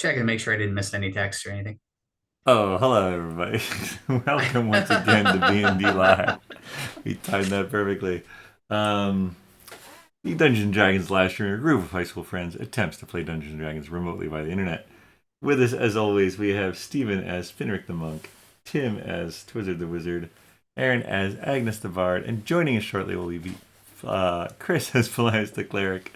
checking to make sure I didn't miss any text or anything. Oh, hello everybody. Welcome once again to BND Live. We timed that perfectly. Um, the Dungeons and Dragons live stream, a group of high school friends attempts to play Dungeons and Dragons remotely by the internet. With us, as always, we have Stephen as Finric the Monk, Tim as Twizzard the Wizard, Erin as Agnes the Bard, and joining us shortly will be Chris as Paelias the Cleric,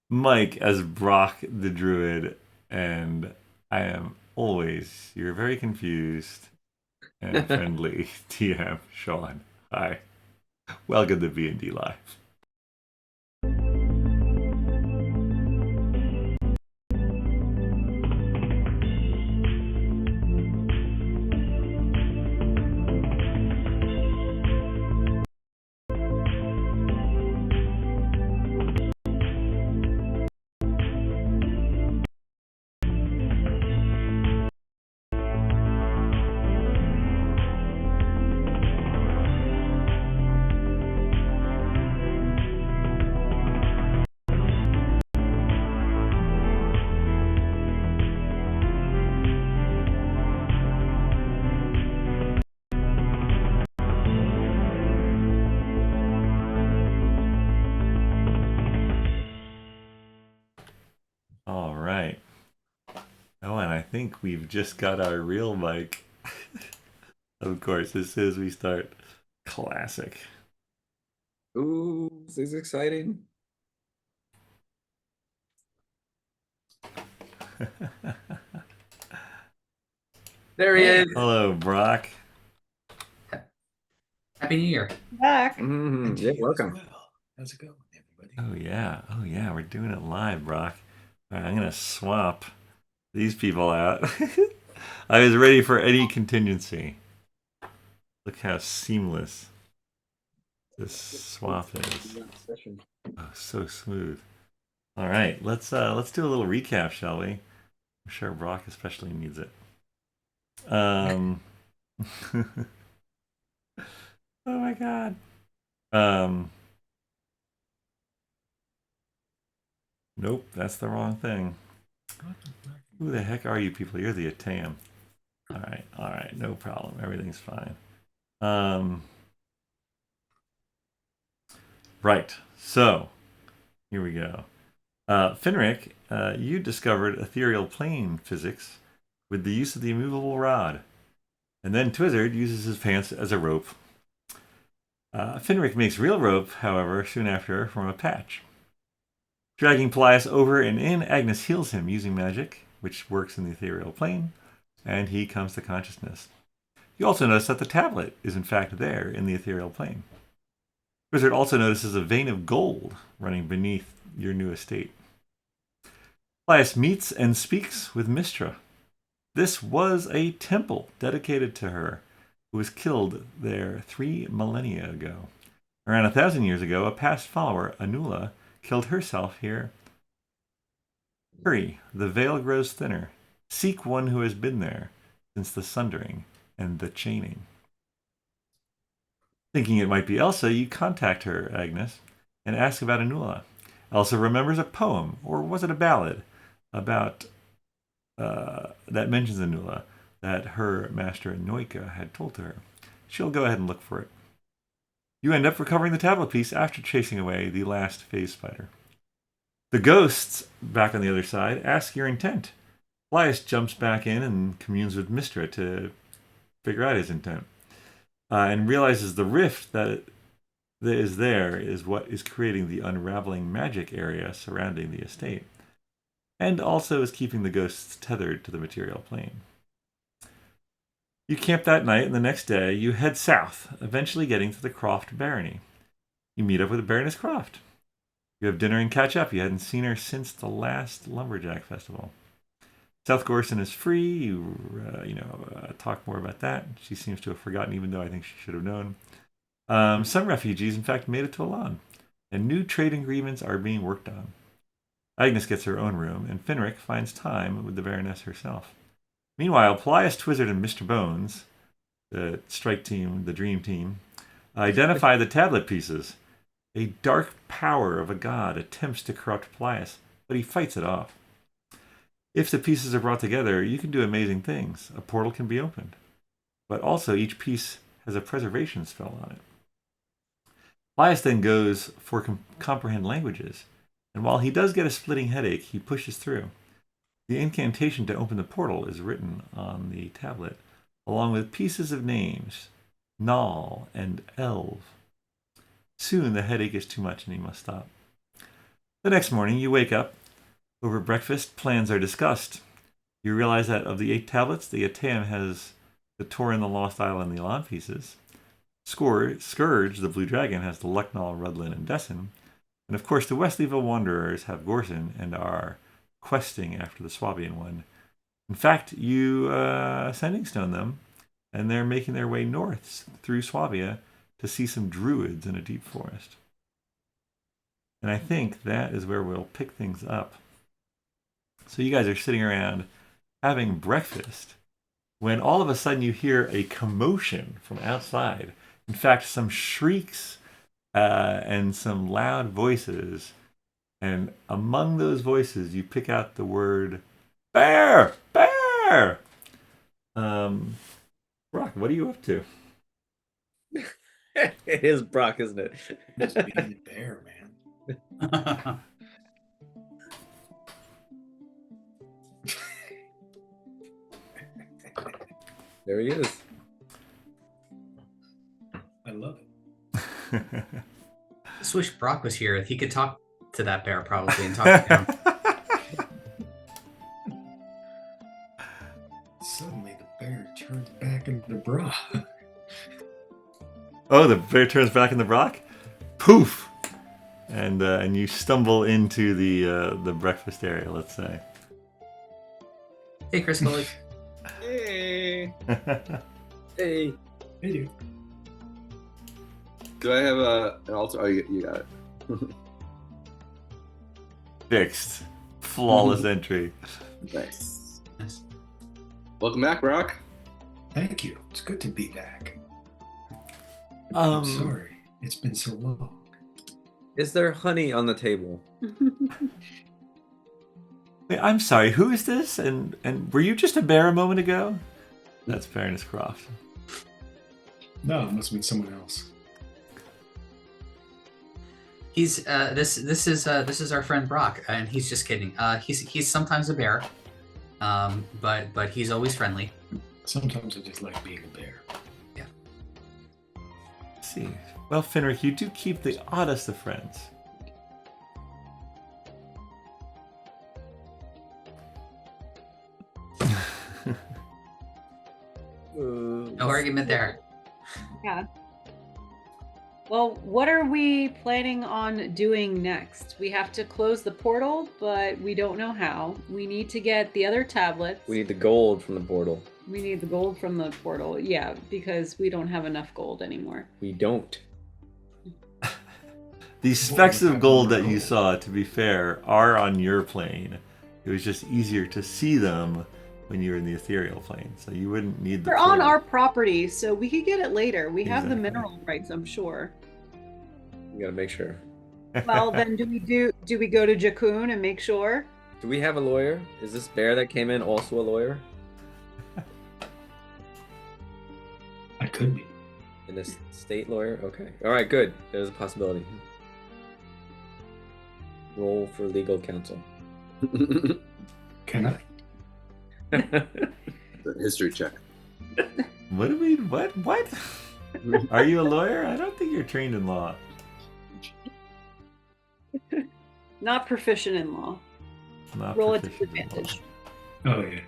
Mike as Brock the Druid, and I am always your very confused and friendly TM, Shawn. Hi. Welcome to BND Live. All right. Oh, and I think we've just got our real mic. Of course, as soon as we start. Classic. Ooh, this is exciting. There he is. Hello, Brock. Happy New Year. Back. Yeah, welcome. Well, how's it going, everybody? Oh yeah, we're doing it live, Brock. All right, I'm gonna swap these people out. I was ready for any contingency. Look how seamless this swap is. Oh, so smooth. All right, let's do a little recap, shall we? I'm sure Brock especially needs it. Oh my god. Nope, that's the wrong thing. Who the heck are you people? You're the Atam. All right, no problem. Everything's fine. Right. So, here we go. Finric, you discovered ethereal plane physics with the use of the immovable rod. And then Twizzard uses his pants as a rope. Finric makes real rope, however, soon after from a patch. Dragging Paelias over and in, Agnes heals him using magic, which works in the ethereal plane, and he comes to consciousness. You also notice that the tablet is in fact there in the ethereal plane. Wizard also notices a vein of gold running beneath your new estate. Paelias meets and speaks with Mistra. This was a temple dedicated to her, who was killed there 3 millennia ago. Around 1,000 years ago, a past follower, Anula, killed herself here. Hurry, the veil grows thinner. Seek one who has been there since the sundering and the chaining. Thinking it might be Elsa, you contact her, Agnes, and ask about Anula. Elsa remembers a poem, or was it a ballad, about that mentions Anula that her master Noika had told to her. She'll go ahead and look for it. You end up recovering the tablet piece after chasing away the last phase spider. The ghosts, back on the other side, ask your intent. Paelias jumps back in and communes with Mistra to figure out his intent. And realizes the rift that is there is what is creating the unraveling magic area surrounding the estate. And also is keeping the ghosts tethered to the material plane. You camp that night, and the next day you head south, eventually getting to the Croft Barony. You meet up with Baroness Croft. You have dinner and catch up. You hadn't seen her since the last Lumberjack Festival. South Gorson is free. You talk more about that. She seems to have forgotten, even though I think she should have known. Some refugees, in fact, made it to Elan, and new trade agreements are being worked on. Agnes gets her own room, and Finric finds time with the Baroness herself. Meanwhile, Paelias, Twizzard, and Mr. Bones, the strike team, the dream team, identify the tablet pieces. A dark power of a god attempts to corrupt Paelias, but he fights it off. If the pieces are brought together, you can do amazing things. A portal can be opened. But also, each piece has a preservation spell on it. Paelias then goes for comprehend languages, and while he does get a splitting headache, he pushes through. The incantation to open the portal is written on the tablet, along with pieces of names, Null and Elv. Soon the headache is too much and he must stop. The next morning, you wake up. Over breakfast, plans are discussed. You realize that of the 8 tablets, the Ateum has the Tauren, the Lost Isle, and the Elan pieces. Scourge, the Blue Dragon, has the Lucknall, Rudlin, and Dessin. And of course, the Westleaville Wanderers have Gorson and are questing after the Swabian one. In fact, you sending stone them, and they're making their way north through Swabia to see some druids in a deep forest. And I think that is where we'll pick things up. So you guys are sitting around having breakfast when all of a sudden you hear a commotion from outside. In fact, some shrieks and some loud voices. And among those voices, you pick out the word bear! Bear! Brock, what are you up to? It is Brock, isn't it? It's being a bear, man. There he is. I love it. I just wish Brock was here. He could talk to that bear probably and talk to him. Suddenly the bear turns back into Brock. Oh, the bear turns back into Brock? Poof! And you stumble into the breakfast area, let's say. Hey, Chris Foley. Hey. Hey. Hey, dude. Do I have an altar? Oh, you got it. Fixed. Flawless entry. Nice. Yes. Welcome back, Brock. Thank you. It's good to be back. Um, I'm sorry. It's been so long. Is there honey on the table? Wait, I'm sorry, who is this? And were you just a bear a moment ago? That's Baroness Croft. No, it must have been someone else. He's this is our friend Brock, and he's just kidding. He's sometimes a bear, but he's always friendly. Sometimes I just like being a bear. Let's see. Well, Finric, you do keep the oddest of friends. No argument there. Yeah. Well, what are we planning on doing next? We have to close the portal, but we don't know how. We need to get the other tablets. We need the gold from the portal. We need the gold from the portal. Yeah, because we don't have enough gold anymore. We don't. These specks of gold that you saw, to be fair, are on your plane. It was just easier to see them when you were in the ethereal plane, so you wouldn't need the They're on portal. our property, so we could get it later. We have the Exactly. mineral rights, I'm sure. We gotta make sure. Well, then do we go to Jakun and make sure? Do we have a lawyer? Is this bear that came in also a lawyer? I could be. In this state lawyer? Okay. Alright, good. There's a possibility. Roll for legal counsel. Can I? History check. What do we? What? Are you a lawyer? I don't think you're trained in law. Not proficient in law. Not Roll at proficient in law. disadvantage. Oh, yeah.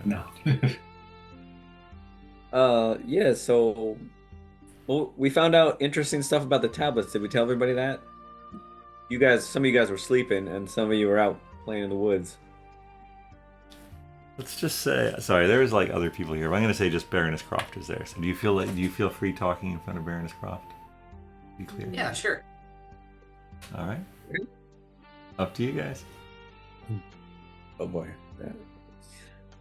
No. Yeah, so well, we found out interesting stuff about the tablets. Did we tell everybody that? You guys, some of you guys were sleeping and some of you were out playing in the woods. Let's just say, sorry, there's like other people here, but I'm going to say just Baroness Croft is there. So do you feel free talking in front of Baroness Croft? Be clear. Yeah, sure. All right. Up to you guys. Oh boy. Yeah.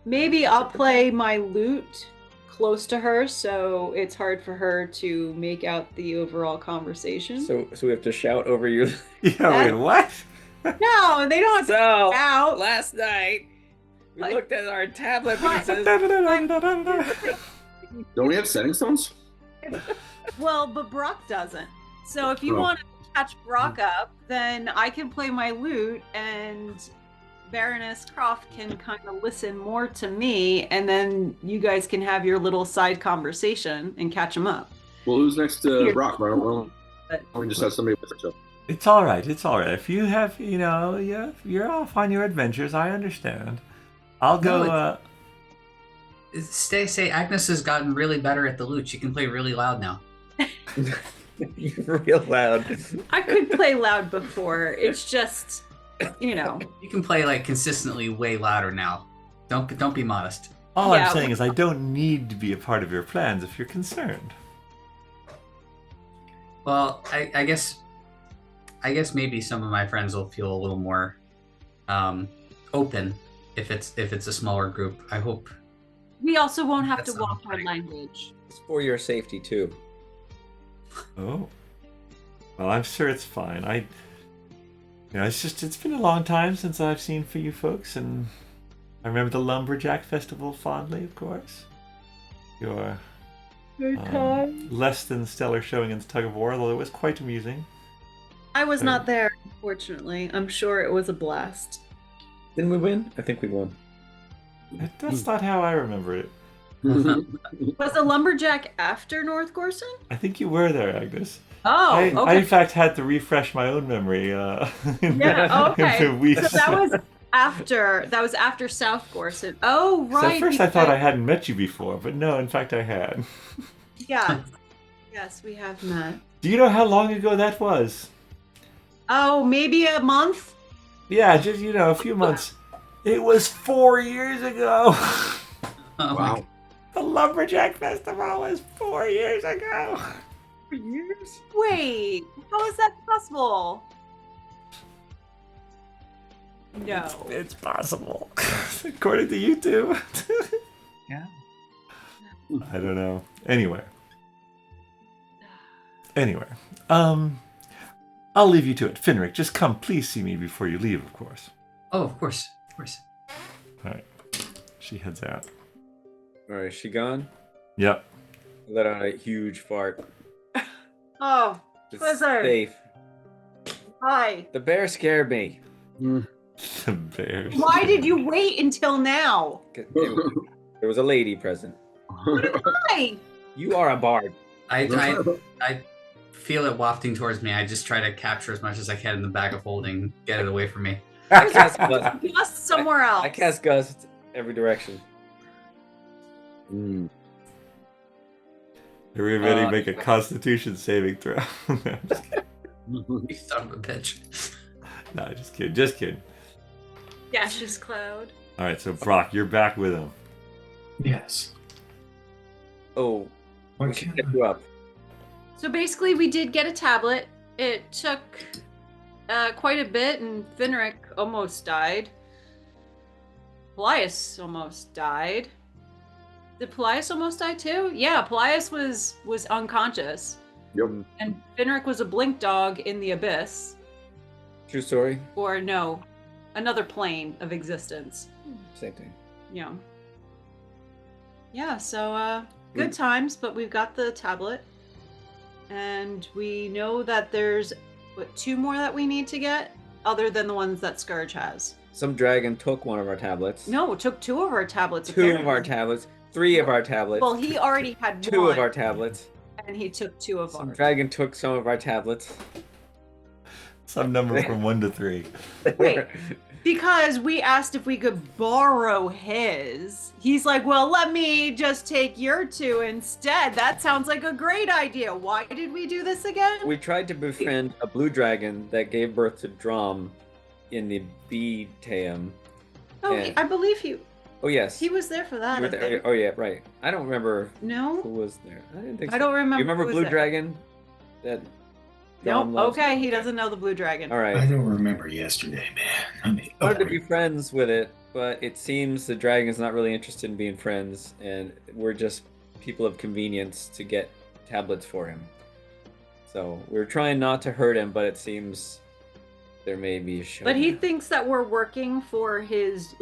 Maybe I'll play my lute close to her so it's hard for her to make out the overall conversation. So we have to shout over you. Yeah. Wait. What? No, they don't have to So out. last night We looked at our tablet and it says Don't we have setting stones? Well, but Brock doesn't. So if you Oh. want to catch Brock up, then I can play my lute and Baroness Croft can kind of listen more to me, and then you guys can have your little side conversation and catch him up. Well, who's next to Brock? Why don't we just have somebody with us? It's all right. It's all right. If you have, you're off on your adventures. I understand. I'll go. No, Say Agnes has gotten really better at the lute. She can play really loud now. You're real loud. I could play loud before. It's just, You can play like consistently way louder now. Don't be modest. All Yeah. I'm saying is I don't need to be a part of your plans if you're concerned. Well, I guess maybe some of my friends will feel a little more open if it's a smaller group. I hope. we also won't have That's to walk not our right. language. It's for your safety too. Oh. Well, I'm sure it's fine. It's been a long time since I've seen for you folks, and I remember the Lumberjack Festival fondly, of course. Your less than stellar showing in Tug of War, although it was quite amusing. I was not there, unfortunately. I'm sure it was a blast. Didn't we win? I think we won. That's not how I remember it. Was the lumberjack after North Gorson? I think you were there, Agnes. Oh, I okay. in fact had to refresh my own memory. Yeah, okay. in the weeks. So that was after South Gorson. Oh, So right. at first I thought I hadn't met you before, but no, in fact I had. Yeah. Yes, we have met. Do you know how long ago that was? Oh, maybe a month? Yeah, just a few months. It was 4 years ago. Oh my Wow. The Lumberjack Festival was 4 years ago. Years? Wait, how is that possible? No. It's possible. According to YouTube. Yeah. I don't know. Anyway, I'll leave you to it. Finric, just come please see me before you leave, of course. Oh, of course. All right. She heads out. All right, is she gone? Yep. Let out a huge fart. Oh, It's Blizzard. safe. hi. The bear scared me. The bears. Why did you wait until now? There was a lady present. Why? You are a bard. I feel it wafting towards me. I just try to capture as much as I can in the bag of holding, get it away from me. I cast gust. Just somewhere else. I cast gust every direction. Everybody make a Constitution saving throw. You son of a bitch. No, just kidding. Just kidding. Gaseous cloud. All right, so Brock, you're back with him. Yes. Oh, Why we should can't get you up. So basically, we did get a tablet. It took quite a bit, and Finric almost died. Paelias almost died. Did Paelias almost die too? Yeah, Paelias was unconscious, Yep. and Finric was a blink dog in the abyss, True story. or no, another plane of existence. Same thing. Yeah. Yeah. So good times, but we've got the tablet, and we know that there's two more that we need to get, other than the ones that Scourge has. Some dragon took one of our tablets. No, it took two of our tablets. Two of apparently. our tablets. Three of our tablets. Well, he already had Two one, of our tablets. and he took two of Some ours. dragon took some of our tablets. Some number from 1 to 3. Wait. Because we asked if we could borrow his. He's like, well, let me just take your two instead. That sounds like a great idea. Why did we do this again? We tried to befriend a blue dragon that gave birth to Dromm in the B Taeum. Oh, Yeah. I believe he yes. was there for that. You were I there. think. Oh yeah, right. I don't remember who No, was there. I didn't think I so. don't remember. You remember who was Blue there. Dragon? That Dromm Nope. loves? Okay, he doesn't know the blue dragon. All I right. don't remember yesterday, man. I mean, I wanted to be friends with it, but it seems the dragon's not really interested in being friends, and we're just people of convenience to get tablets for him. So we're trying not to hurt him, but it seems there may be a show. But he thinks that we're working for his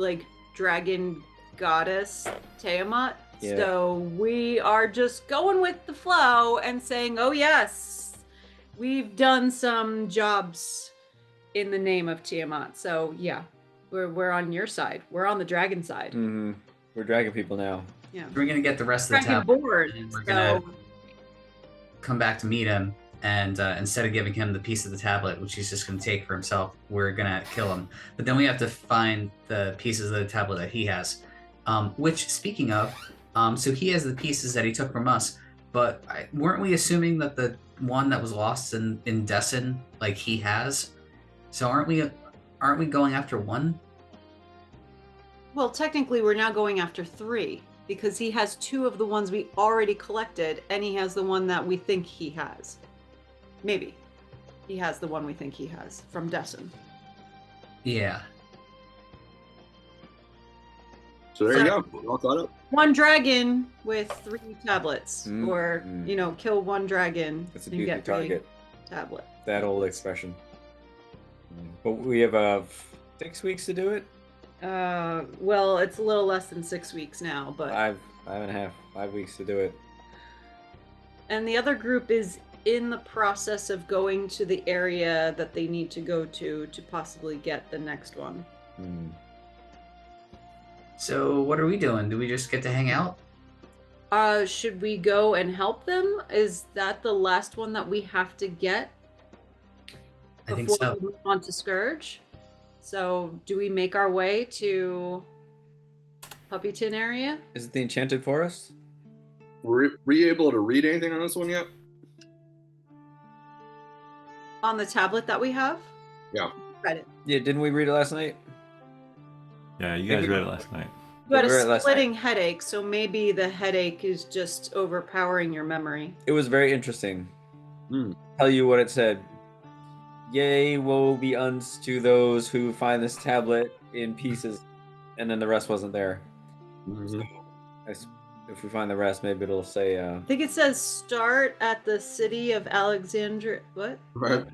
dragon goddess Tiamat. Yeah. So we are just going with the flow and saying, oh yes, we've done some jobs in the name of Tiamat. So yeah, we're on your side. We're on the dragon side. Mm-hmm. We're dragon people now. Yeah. We're gonna get the rest of the tablet, Dragonborn. and we're gonna So come back to meet him. And instead of giving him the piece of the tablet, which he's just gonna take for himself, we're gonna kill him. But then we have to find the pieces of the tablet that he has. Which, speaking of, so he has the pieces that he took from us. But weren't we assuming that the one that was lost in Dessin, like he has? So aren't we going after one? well, technically, we're now going after 3 because he has 2 of the ones we already collected, and he has the one that we think he has. Maybe he has the one we think he has from Dessin. Yeah. So there you go. All caught up. 1 dragon with 3 tablets, Mm, or kill 1 dragon That's a and beauty get 3 target. tablet. That old expression. But we have 6 weeks to do it. Well, it's a little less than 6 weeks now, but 5 weeks to do it. and the other group is in the process of going to the area that they need to go to possibly get the next one. Mm. So what are we doing? Do we just get to hang out? Should we go and help them? Is that the last one that we have to get I think before so. we move on to Scourge? So do we make our way to Puppyton area? Is it the Enchanted Forest? Were you able to read anything on this one yet? On the tablet that we have? Yeah. Read it. Yeah, didn't we read it last night? Yeah, you guys read it last night. You had We read it a last splitting headache, so maybe the headache is just overpowering your memory. It was very interesting. Hmm. Tell you what it said. Yea, woe be unto those who find this tablet in pieces, and then the rest wasn't there. Mhm. If we find the rest, maybe it'll say. I think it says start at the city of Alexandria. What? Right.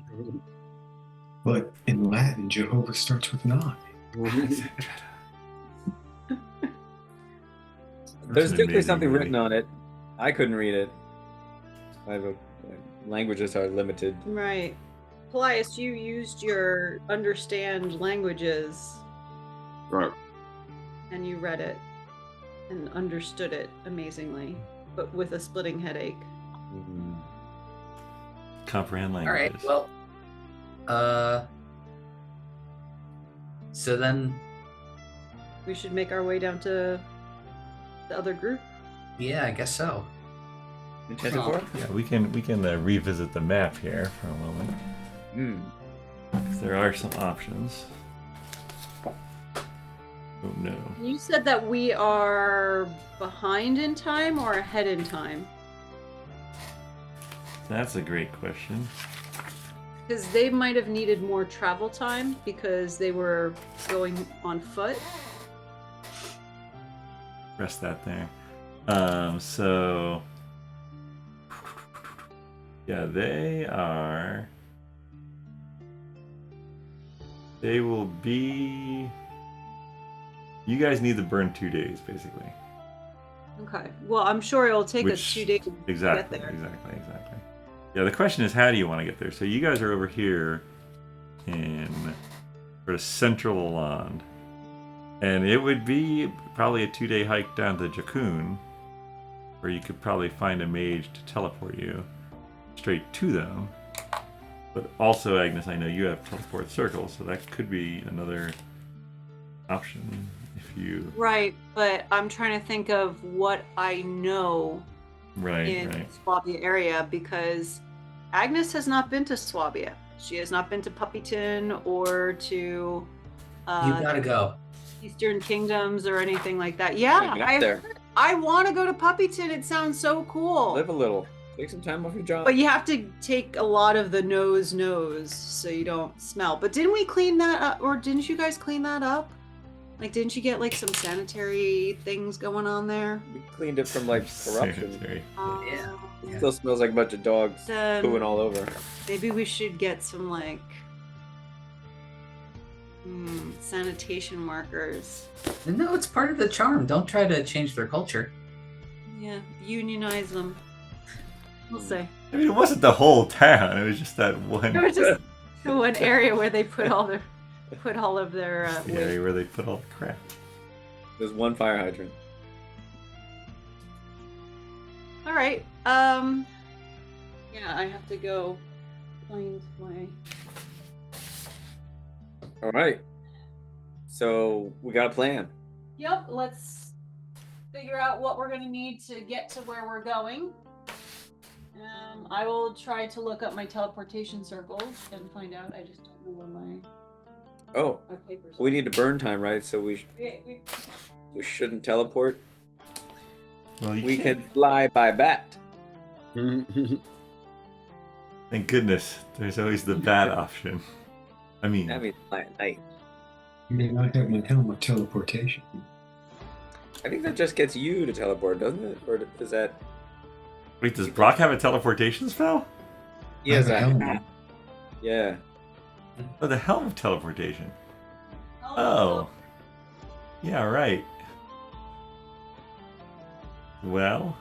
But in Latin, Jehovah starts with an I. Mhm. There's an definitely amazing something movie. written on it. I couldn't read it. Languages are limited. Right. Paelias, you used your understand languages Right. and you read it and understood it amazingly, but with a splitting headache. Mhm. Comprehend All languages. right. Well, so then, We should make our way down to the other group. yeah, I guess so. Enchanted Oh. Forest? Yeah, we can revisit the map here for a moment. Hmm. 'Cause there are some options. Oh no. You said that we are behind in time or ahead in time? That's a great question. Because they might have needed more travel time because they were going on foot. Rest that there. So yeah, they will be. You guys need to burn 2 days, basically. Okay. Well, I'm sure it'll take us Which- 2 days to Exactly, get there. exactly. Yeah, the question is, how do you want to get there? So you guys are over here in sort of central Aland, and it would be probably a 2-day hike down to Jakun, where you could probably find a mage to teleport you straight to them. But also, Agnes, I know you have teleport circles, so that could be another option if you. Right, but I'm trying to think of what I know Right, in right. Swabia area because Agnes has not been to Swabia. She has not been to Puppyton or to You gotta go. Eastern Kingdoms or anything like that. Yeah, Get up there. I want to go to Puppyton. It sounds so cool. Live a little. Take some time off your job. But you have to take a lot of the nose so you don't smell. But didn't we clean that up? Or didn't you guys clean that up? Like, didn't you get like some sanitary things going on there? We cleaned it from like corruption. Sanitary. Yeah. It still smells like a bunch of dogs Then pooing all over. maybe we should get some like Sanitation markers. No, it's part of the charm. Don't try to change their culture. Yeah, unionize them. We'll see. I mean, it wasn't the whole town. It was just that one. It was just the one area where they put all of their the area where they put all the crap. There's one fire hydrant. All right. Yeah, I have to go find my. All right. So we got a plan. Yep. Let's figure out what we're gonna need to get to where we're going. I will try to look up my teleportation circles and find out. I just don't know where my. Oh, my papers. we need to burn time, right? So we shouldn't teleport. Well, We can fly by bat. Thank goodness. There's always the bad option. I mean, fly at night. I mean, I have my helmet teleportation. I think that just gets you to teleport, doesn't it? Or does that? wait, does Brock have a teleportation spell? Yes, I have a helmet. Yeah. Oh, the helm of teleportation. Oh. Yeah, right. Well,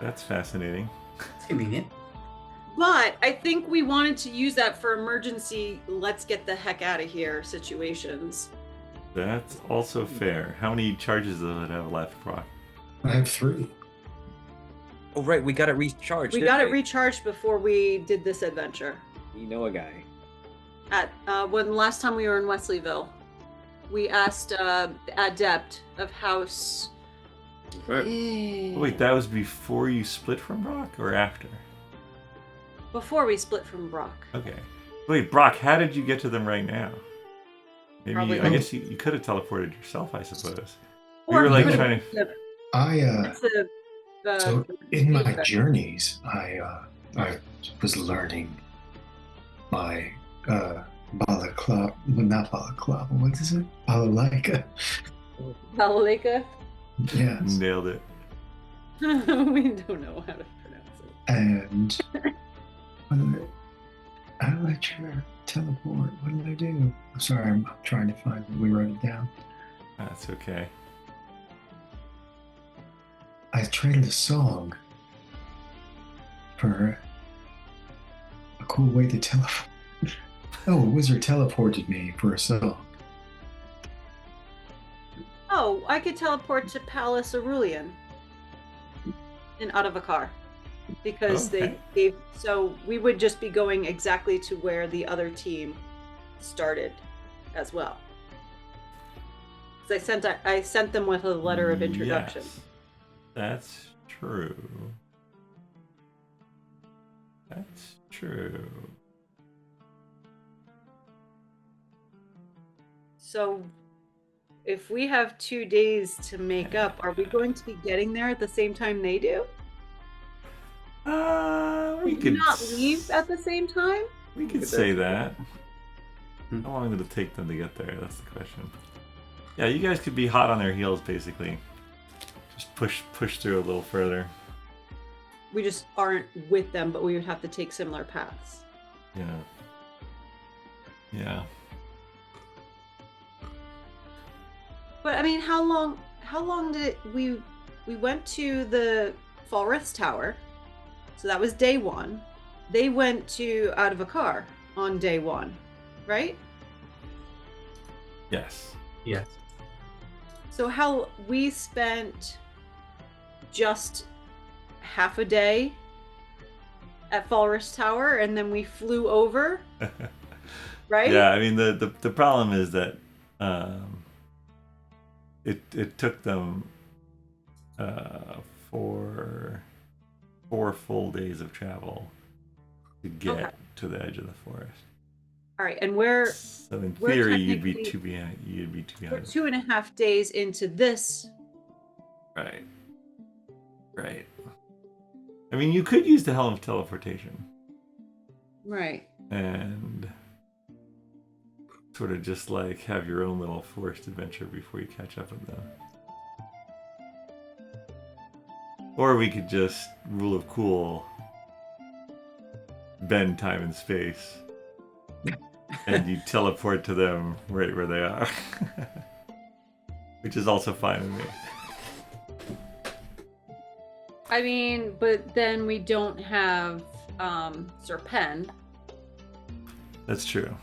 that's fascinating. It's convenient. But I think we wanted to use that for emergency. Let's get the heck out of here situations. That's also fair. How many charges does it have left, Brock? I have 3. Oh, right. We got it recharged. We got it recharged before we did this adventure. We know a guy. At when last time we were in Wesleyville, we asked the adept of house. Right. Wait, that was before you split from Brock or after? Before we split from Brock. Okay. Wait, Brock, how did you get to them right now? Maybe Probably I guess you could have teleported yourself, I suppose. We Or were like we trying to. So in my journeys, I was learning my balaclava, not balaclava, what is it? Balalaika. Balalika. Yes. Nailed it. We don't know how to pronounce it. And how did I teleport? What did I do? I'm sorry, I'm trying to find it. We wrote it down. That's okay. I traded a song for a cool way to teleport. Oh, a wizard teleported me for a song. Oh, I could teleport to Palace Aurelian and out of a car. Because Okay. they gave, so we would just be going exactly to where the other team started as well. 'Cause I sent them with a letter of introduction. Yes, that's true. That's true. So if we have 2 days to make up, are we going to be getting there at the same time they do? We could not leave at the same time? We could say that. How long did it take them to get there? That's the question. Yeah, you guys could be hot on their heels, basically. Just push through a little further. We just aren't with them, but we would have to take similar paths. Yeah. Yeah. But I mean, how long did we went to the Falrith's Tower, so that was day 1. They went to out of a car on day 1, right? Yes. Yes. So how we spent just half a day at Falrith's Tower, and then we flew over, right? Yeah, I mean the problem is that it took them 4 full days of travel to get to the edge of the forest. All right, and we're So in we're theory, you'd be technically- two behind. You'd be 2 we're behind. 2.5 days into this. Right. Right. I mean, you could use the helm of teleportation Right. and sort of just like have your own little forest adventure before you catch up with them. Or we could just rule of cool, bend time and space. and you teleport to them right where they are. Which is also fine with me. I mean, but then we don't have Sir Pen. That's true.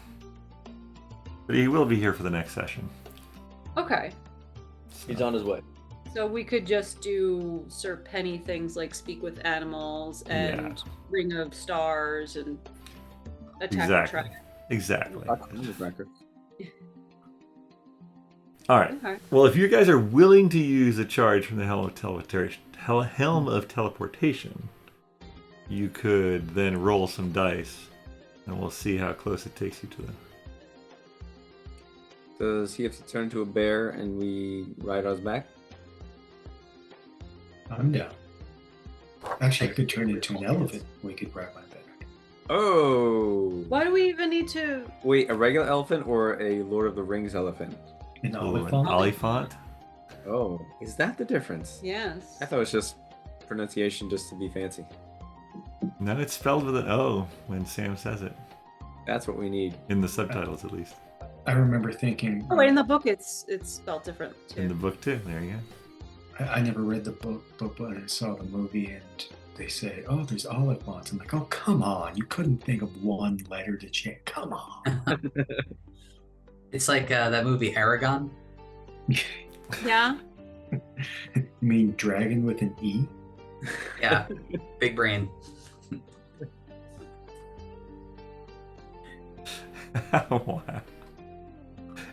But he will be here for the next session. Okay. He's on his way. So we could just do Sir Penny things like speak with animals and Ring of Stars and attack the dragon. Exactly. Record. All right. Okay. Well, if you guys are willing to use a charge from the Helm of Teleportation, you could then roll some dice, and we'll see how close it takes you to them. Does he have to turn into a bear and we ride on his back? I'm down. Actually, I could turn into an elephant. We could ride my back. Oh! Why do we even need to? Wait, a regular elephant or a Lord of the Rings elephant? An Ooh, an elephant? Oliphant? Oh, is that the difference? Yes. I thought it was just pronunciation just to be fancy. No, it's spelled with an O when Sam says it. That's what we need. In the subtitles, at least. I remember thinking. Oh, wait, in the book it's spelled different too. In the book, too. There you go. I never read the book, but when I saw the movie and they say, "Oh, there's Oliphants," I'm like, "Oh, come on! You couldn't think of one letter to change. Come on!" It's like that movie Aragon. Yeah. You mean dragon with an E? Yeah, big brain. Wow.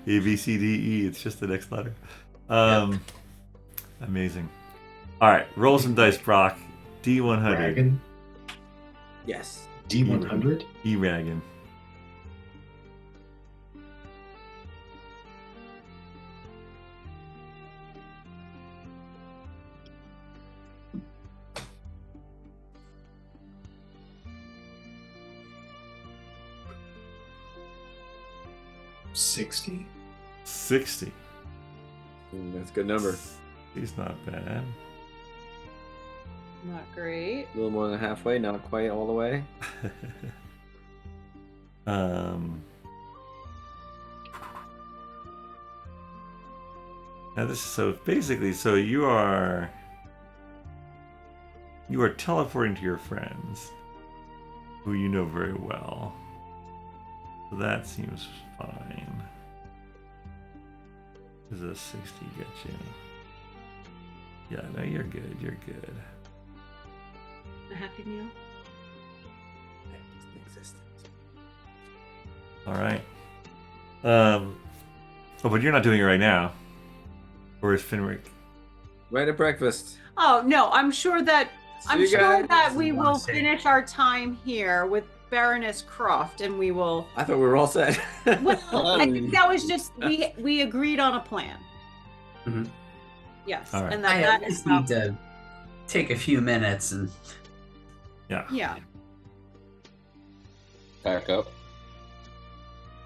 A, B, C, D, E. It's just the next letter. Amazing. All right, roll some dice, Brock. D100. Dragon? Yes. D100? E-Ragon. $60? 60. That's a good number. He's not bad. Not great. A little more than halfway, not quite all the way. Now this is so basically, so you are teleporting to your friends, who you know very well. So that seems fine. Does a 60 get you? Yeah, no, you're good. You're good. A Happy Meal. All right. Oh, but you're not doing it right now. Or is Finric? Right at breakfast. Oh no, I'm sure that See you guys. we will finish our time here with Baroness Croft, and we will. I thought we were all set. Well, I think that was just we agreed on a plan. Mhm. Yes, All right. and I that just is need to take a few minutes and yeah. Back up.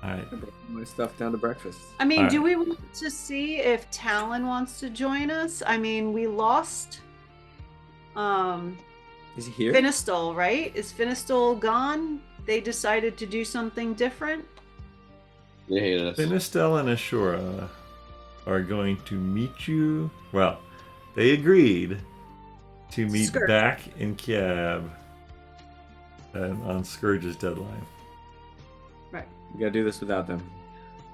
All right. I brought my stuff down to breakfast. I mean, All do right. we want to see if Talon wants to join us? I mean, we lost Is he here? Finistal, right? Is Finistal gone? They decided to do something different? They hated us. Finistel and Ashura are going to meet you. Well, they agreed to meet Scourge. back in Kiab on Scourge's deadline. Right. We gotta do this without them.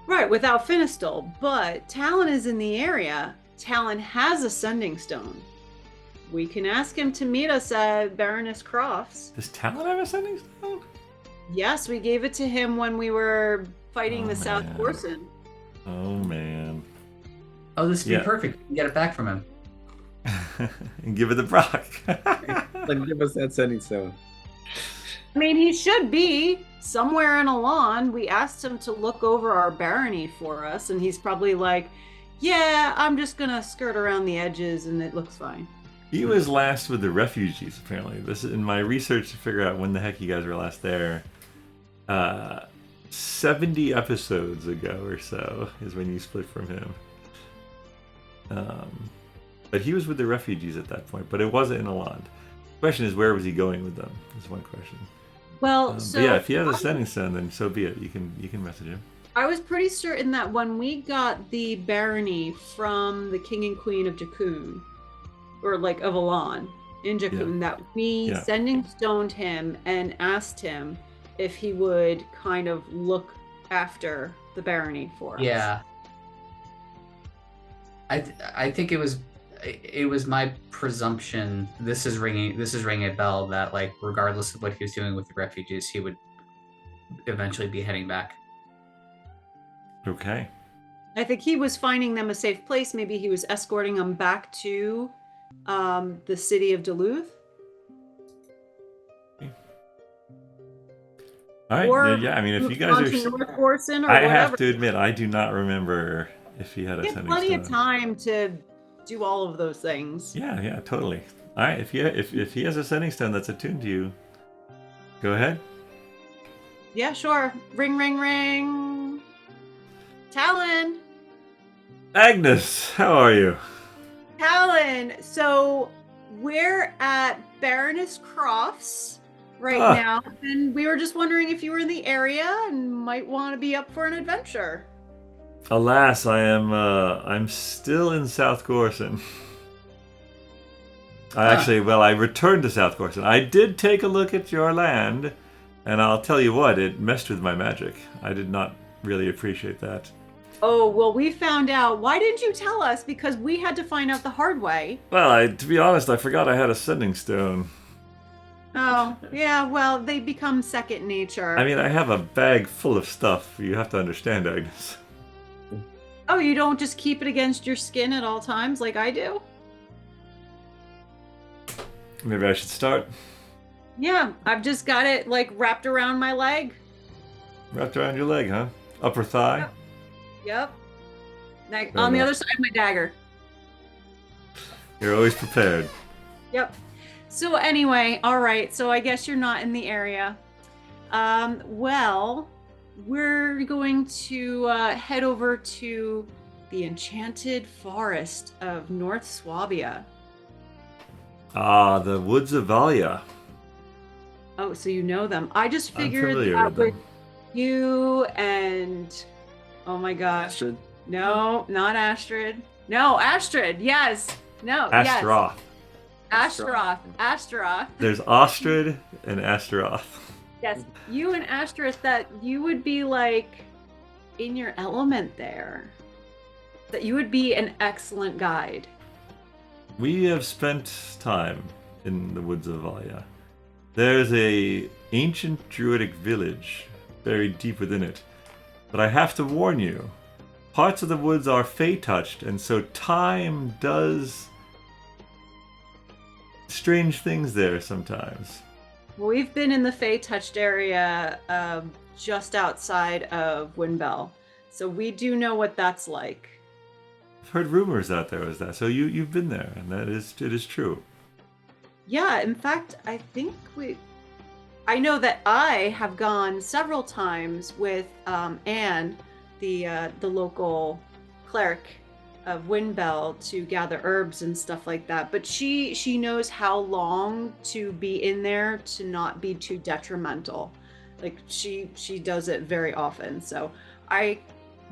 Right, without Finistal. But Talon is in the area. Talon has a sending stone. We can ask him to meet us at Baroness Croft's. Does Talon have a sending stone? Yes, we gave it to him when we were fighting Oh, the South man. Corson. Oh man. oh, this would Yeah. be perfect. We can get it back from him. And give it to Brock. Like, give us that sending stone. I mean, he should be somewhere in Elan. We asked him to look over our barony for us, and he's probably like, yeah, I'm just gonna skirt around the edges and it looks fine. He was last with the refugees, apparently. This is in my research to figure out when the heck you guys were last there. 70 episodes ago or so is when you split from him. But he was with the refugees at that point, but it wasn't in Eland. The question is, where was he going with them? Is one question. Well, so But yeah, if he has a sending stone, then so be it. You can message him. I was pretty certain that when we got the barony from the king and queen of Jakun, or like of Elan in Jakun, that we sending stoned him and asked him if he would kind of look after the barony for us. Yeah. I think it was my presumption. This is ringing a bell that, like, regardless of what he was doing with the refugees, he would eventually be heading back. Okay. I think he was finding them a safe place. Maybe he was escorting them back to the city of Duluth. All right. Or yeah, I mean, if you guys are, North Gorson or I whatever. have to admit, I do not remember if he had a He had sending plenty stone. of time to do all of those things. Yeah, totally. All right, if he has a sending stone that's attuned to you, go ahead. Yeah, sure. Ring, ring, ring. Talon. Agnes, how are you? Talon. So we're at Baroness Crofts right now, and we were just wondering if you were in the area and might want to be up for an adventure. Alas, I'm still in South Gorson. I returned to South Gorson. I did take a look at your land, and I'll tell you what, it messed with my magic. I did not really appreciate that. Oh, well, we found out. Why didn't you tell us? Because we had to find out the hard way. Well, to be honest, I forgot I had a sending stone. Oh, yeah, well, they become second nature. I mean, I have a bag full of stuff. You have to understand, Agnes. Oh, you don't just keep it against your skin at all times like I do? Maybe I should start. Yeah, I've just got it, like, wrapped around my leg. Wrapped around your leg, huh? Upper thigh? Yep. On the other side of my dagger. You're always prepared. Yep. So anyway, all right. So I guess you're not in the area. Well, we're going to head over to the enchanted forest of North Swabia. Ah, the woods of Valya. Oh, so you know them. I just I'm figured familiar that with them. you and... Oh my gosh. Astrid. No, not Astrid. No, Astrid. Yes. No. Astaroth. Yes. Astaroth. There's Ostrid and Astaroth. Yes. You and Astaroth, that you would be like in your element there. That you would be an excellent guide. We have spent time in the woods of Valya. There's a ancient druidic village buried deep within it. But I have to warn you, parts of the woods are fey-touched, and so time does strange things there sometimes. Well, we've been in the Fey-touched area just outside of Windbell, so we do know what that's like. I've heard rumors out there as that, so you've been there, and it is true. Yeah, in fact, I know that I have gone several times with Anne, the local cleric of Windbell, to gather herbs and stuff like that. But she knows how long to be in there to not be too detrimental. Like she does it very often. So I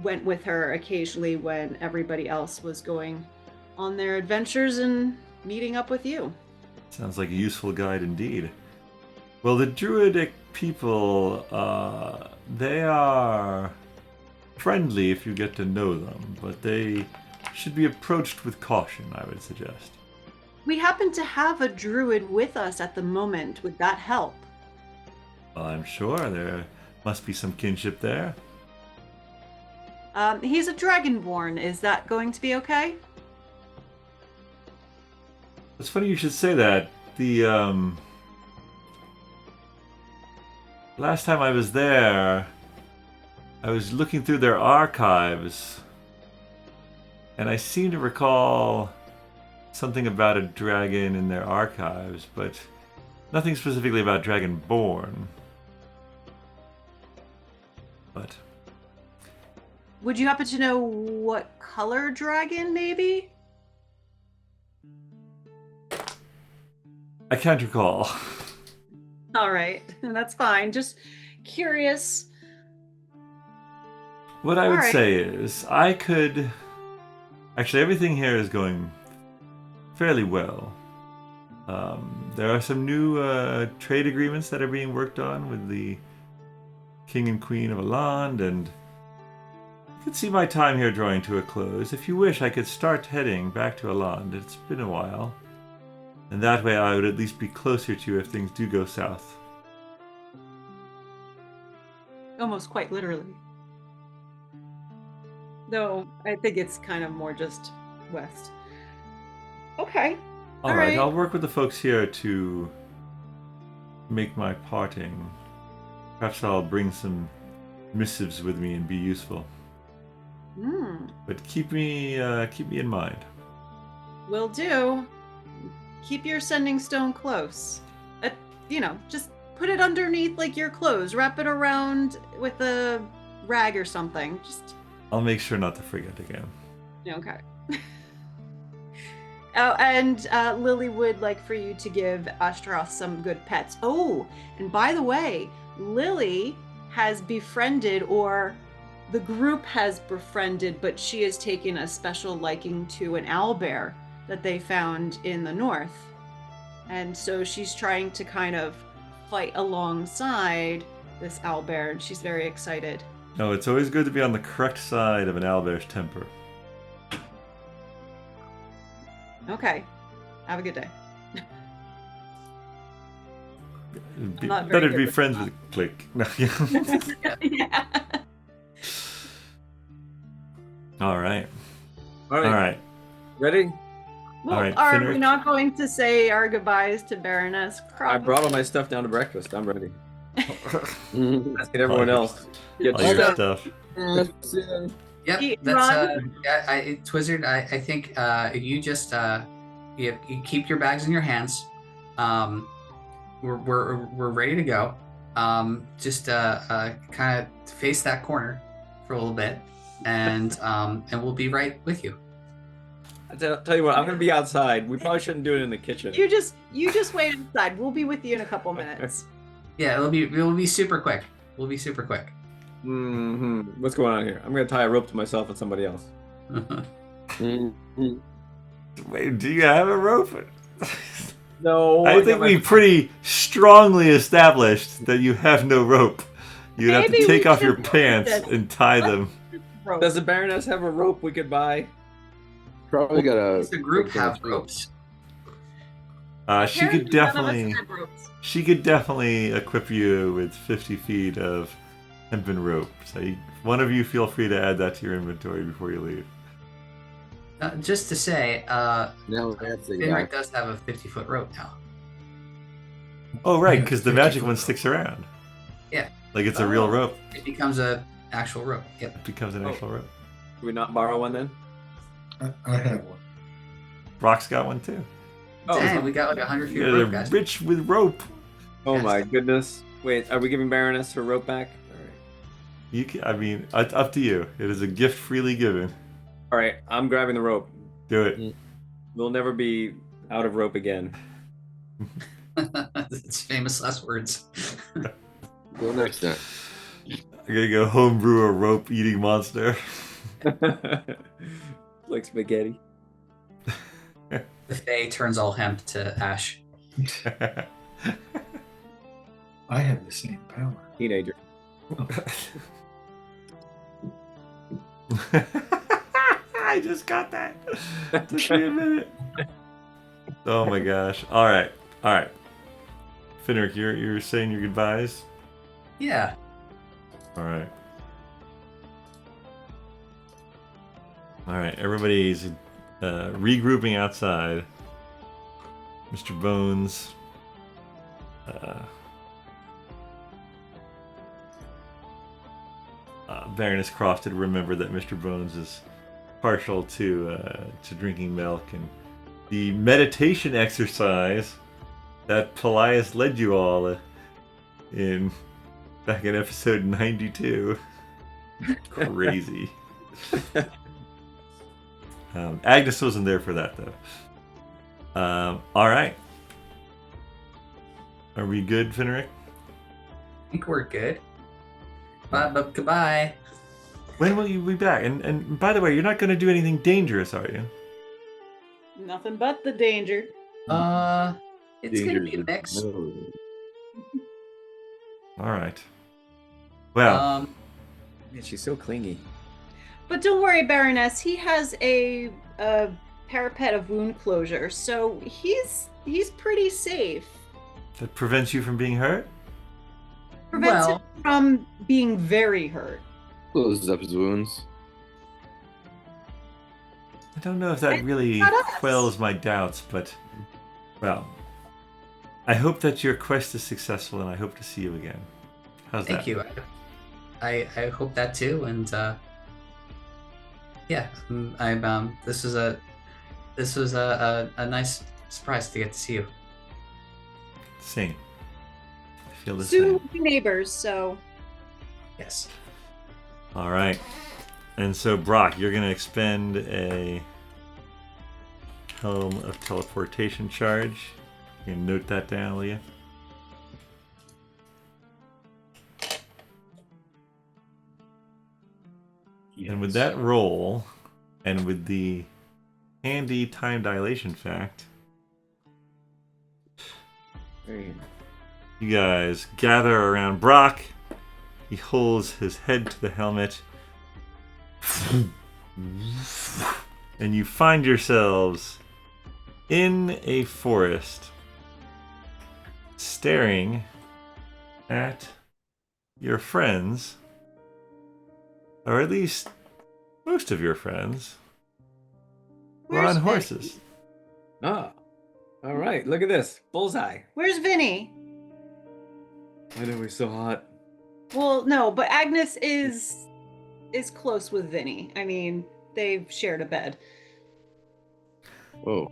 went with her occasionally when everybody else was going on their adventures and meeting up with you. Sounds like a useful guide indeed. Well, the druidic people, they are friendly if you get to know them, but they should be approached with caution, I would suggest. We happen to have a druid with us at the moment. Would that help? Well, I'm sure there must be some kinship there. He's a dragonborn. Is that going to be okay? It's funny you should say that. The, last time I was there, I was looking through their archives, and I seem to recall something about a dragon in their archives, but nothing specifically about dragonborn. But Would you happen to know what color dragon, maybe? I can't recall. All right, that's fine. Just curious. What I would Alright. say is, I could... Actually, everything here is going fairly well. There are some new trade agreements that are being worked on with the King and Queen of Aland, and I could see my time here drawing to a close. If you wish, I could start heading back to Aland. It's been a while. And that way I would at least be closer to you if things do go south. Almost quite literally. Though I think it's kind of more just west. Okay. All right, right. I'll work with the folks here to make my parting. Perhaps I'll bring some missives with me and be useful. But keep me in mind. Will do. Keep your sending stone close. Just put it underneath like your clothes. Wrap it around with a rag or something. Just. I'll make sure not to forget again. Okay. Oh, and Lily would like for you to give Ashtaroth some good pets. Oh, and by the way, Lily has befriended, or the group has befriended, but she has taken a special liking to an owlbear that they found in the north. And so she's trying to kind of fight alongside this owlbear, and she's very excited. No, it's always good to be on the correct side of an owlbear's temper. Okay. Have a good day. Better to be friends with Click. Yeah. All right. All right. All right. Ready? Well, All right, are Finric. we not going to say our goodbyes to Baroness Croft? I brought all my stuff down to breakfast. I'm ready. Let's get everyone else. Get All your stuff. stuff. Yep, that's Twizzard. I think you just you keep your bags in your hands. We're ready to go. Just kind of face that corner for a little bit, and we'll be right with you. I tell you what, I'm gonna be outside. We probably shouldn't do it in the kitchen. You just wait inside. We'll be with you in a couple minutes. Yeah, we'll be super quick. We'll be super quick. What's going on here? I'm gonna tie a rope to myself and somebody else. Wait, do you have a rope? No. I think we pretty strongly established that you have no rope. You'd have Maybe to take we off your should pants do this. and tie them. Does the Baroness have a rope we could buy? Probably got a. Does the group have ropes? She could definitely equip you with 50 feet of hempen rope. So one of you feel free to add that to your inventory before you leave. Just to say, Now that's the guy. Finric does have a 50-foot rope now. Oh, right, because the magic one sticks around. Yeah. Like it's a real rope. It becomes a actual rope. Yep. It becomes an actual rope. Can we not borrow one then? I have one. Brock's got one too. Oh, Dang, we got like 100 feet You of guys rope, are guys. rich with rope. oh my goodness. Wait, are we giving Baroness her rope back? You can, I mean, it's up to you. It is a gift freely given. All right, I'm grabbing the rope. Do it. We'll never be out of rope again. It's famous last words. Go next time. I'm gonna go homebrew a rope eating monster. Like spaghetti. The Fae turns all hemp to ash. I have the same power. Teenager. I just got that. Took me a minute. Oh my gosh. All right. Finric, you're saying your goodbyes? Yeah. All right. Everybody's regrouping outside. Mr. Bones. Baroness Croft had remembered that Mr. Bones is partial to drinking milk, and the meditation exercise that Paelias led you all in back in episode 92. Crazy. Agnes wasn't there for that though. All right. Are we good, Finric? I think we're good. But goodbye. When will you be back? And by the way, you're not going to do anything dangerous, are you? Nothing but the danger. It's gonna be a mix. All right. Well, Yeah, she's so clingy. But don't worry, Baroness. He has a parapet of wound closure, so he's pretty safe. that prevents you from being hurt? Prevents Well- him from being very hurt. Closes up his wounds. I don't know if that It's really not us. quells my doubts, but, well, I hope that your quest is successful, and I hope to see you again. How's Thank that? you. I hope that too, and yeah, this was a nice surprise to get to see you. Same. I feel the Soon same. we'll be neighbors, so Yes. All right. And so, Brock, you're going to expend a Helm of Teleportation charge. You can note that down, will you? And with that roll, and with the handy time dilation fact, Very good. you guys gather around Brock. He holds his head to the helmet. And you find yourselves in a forest, staring at your friends, or at least most of your friends, who are Where's on Vinny? horses. Ah, all right. Look at this bullseye. Where's Vinny? Why are we so hot? Well, no, but Agnes is close with Vinny. I mean, they've shared a bed. Whoa.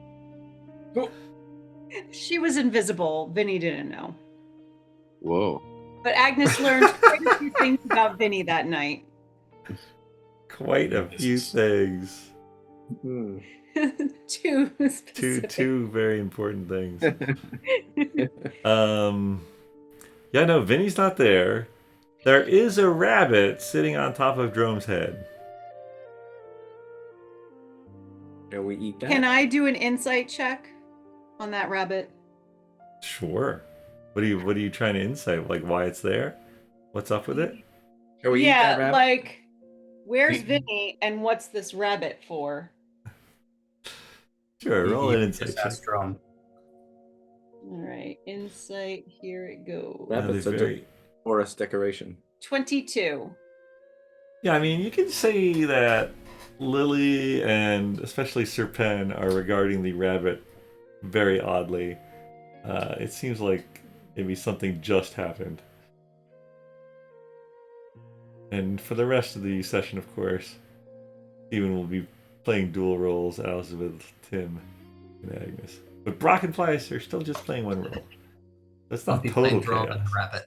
She was invisible. Vinny didn't know. Whoa. But Agnes learned quite a few things about Vinny that night. Quite a few things. Hmm. Two specific. Two very important things. Yeah, no, Vinny's not there. There is a rabbit sitting on top of Dromm's head. Shall we eat that? Can I do an insight check on that rabbit? Sure. What are you trying to insight? Like why it's there? What's up with it? Shall we eat Yeah, that rabbit? like, where's Vinny and what's this rabbit for? Sure, roll an You insight just check. asked Dromm. All right, insight, here it goes. Rabbit. Yeah, Rabbit's they're a very- forest decoration. 22. Yeah, I mean, you can say that Lily and especially Sir Pen are regarding the rabbit very oddly. It seems like maybe something just happened. And for the rest of the session, of course, Steven will be playing dual roles, as with Tim and Agnes. But Brock and Paelias are still just playing one role. That's I'll not be total playing Dromm chaos. and the rabbit.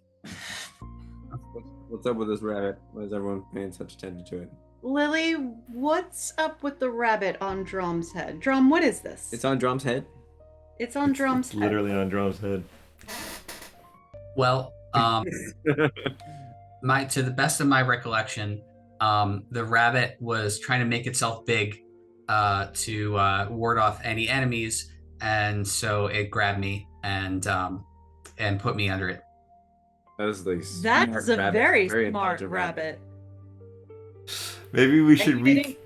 What's up with this rabbit? Why is everyone paying such attention to it? Lily, what's up with the rabbit on Dromm's head? Dromm, what is this? It's on Dromm's head. It's on Dromm's It's head. literally on Dromm's head. Well, to the best of my recollection, the rabbit was trying to make itself big to ward off any enemies, and so it grabbed me and put me under it. That's the That's smart a rabbit. very smart intelligent rabbit. Maybe we And should you didn't-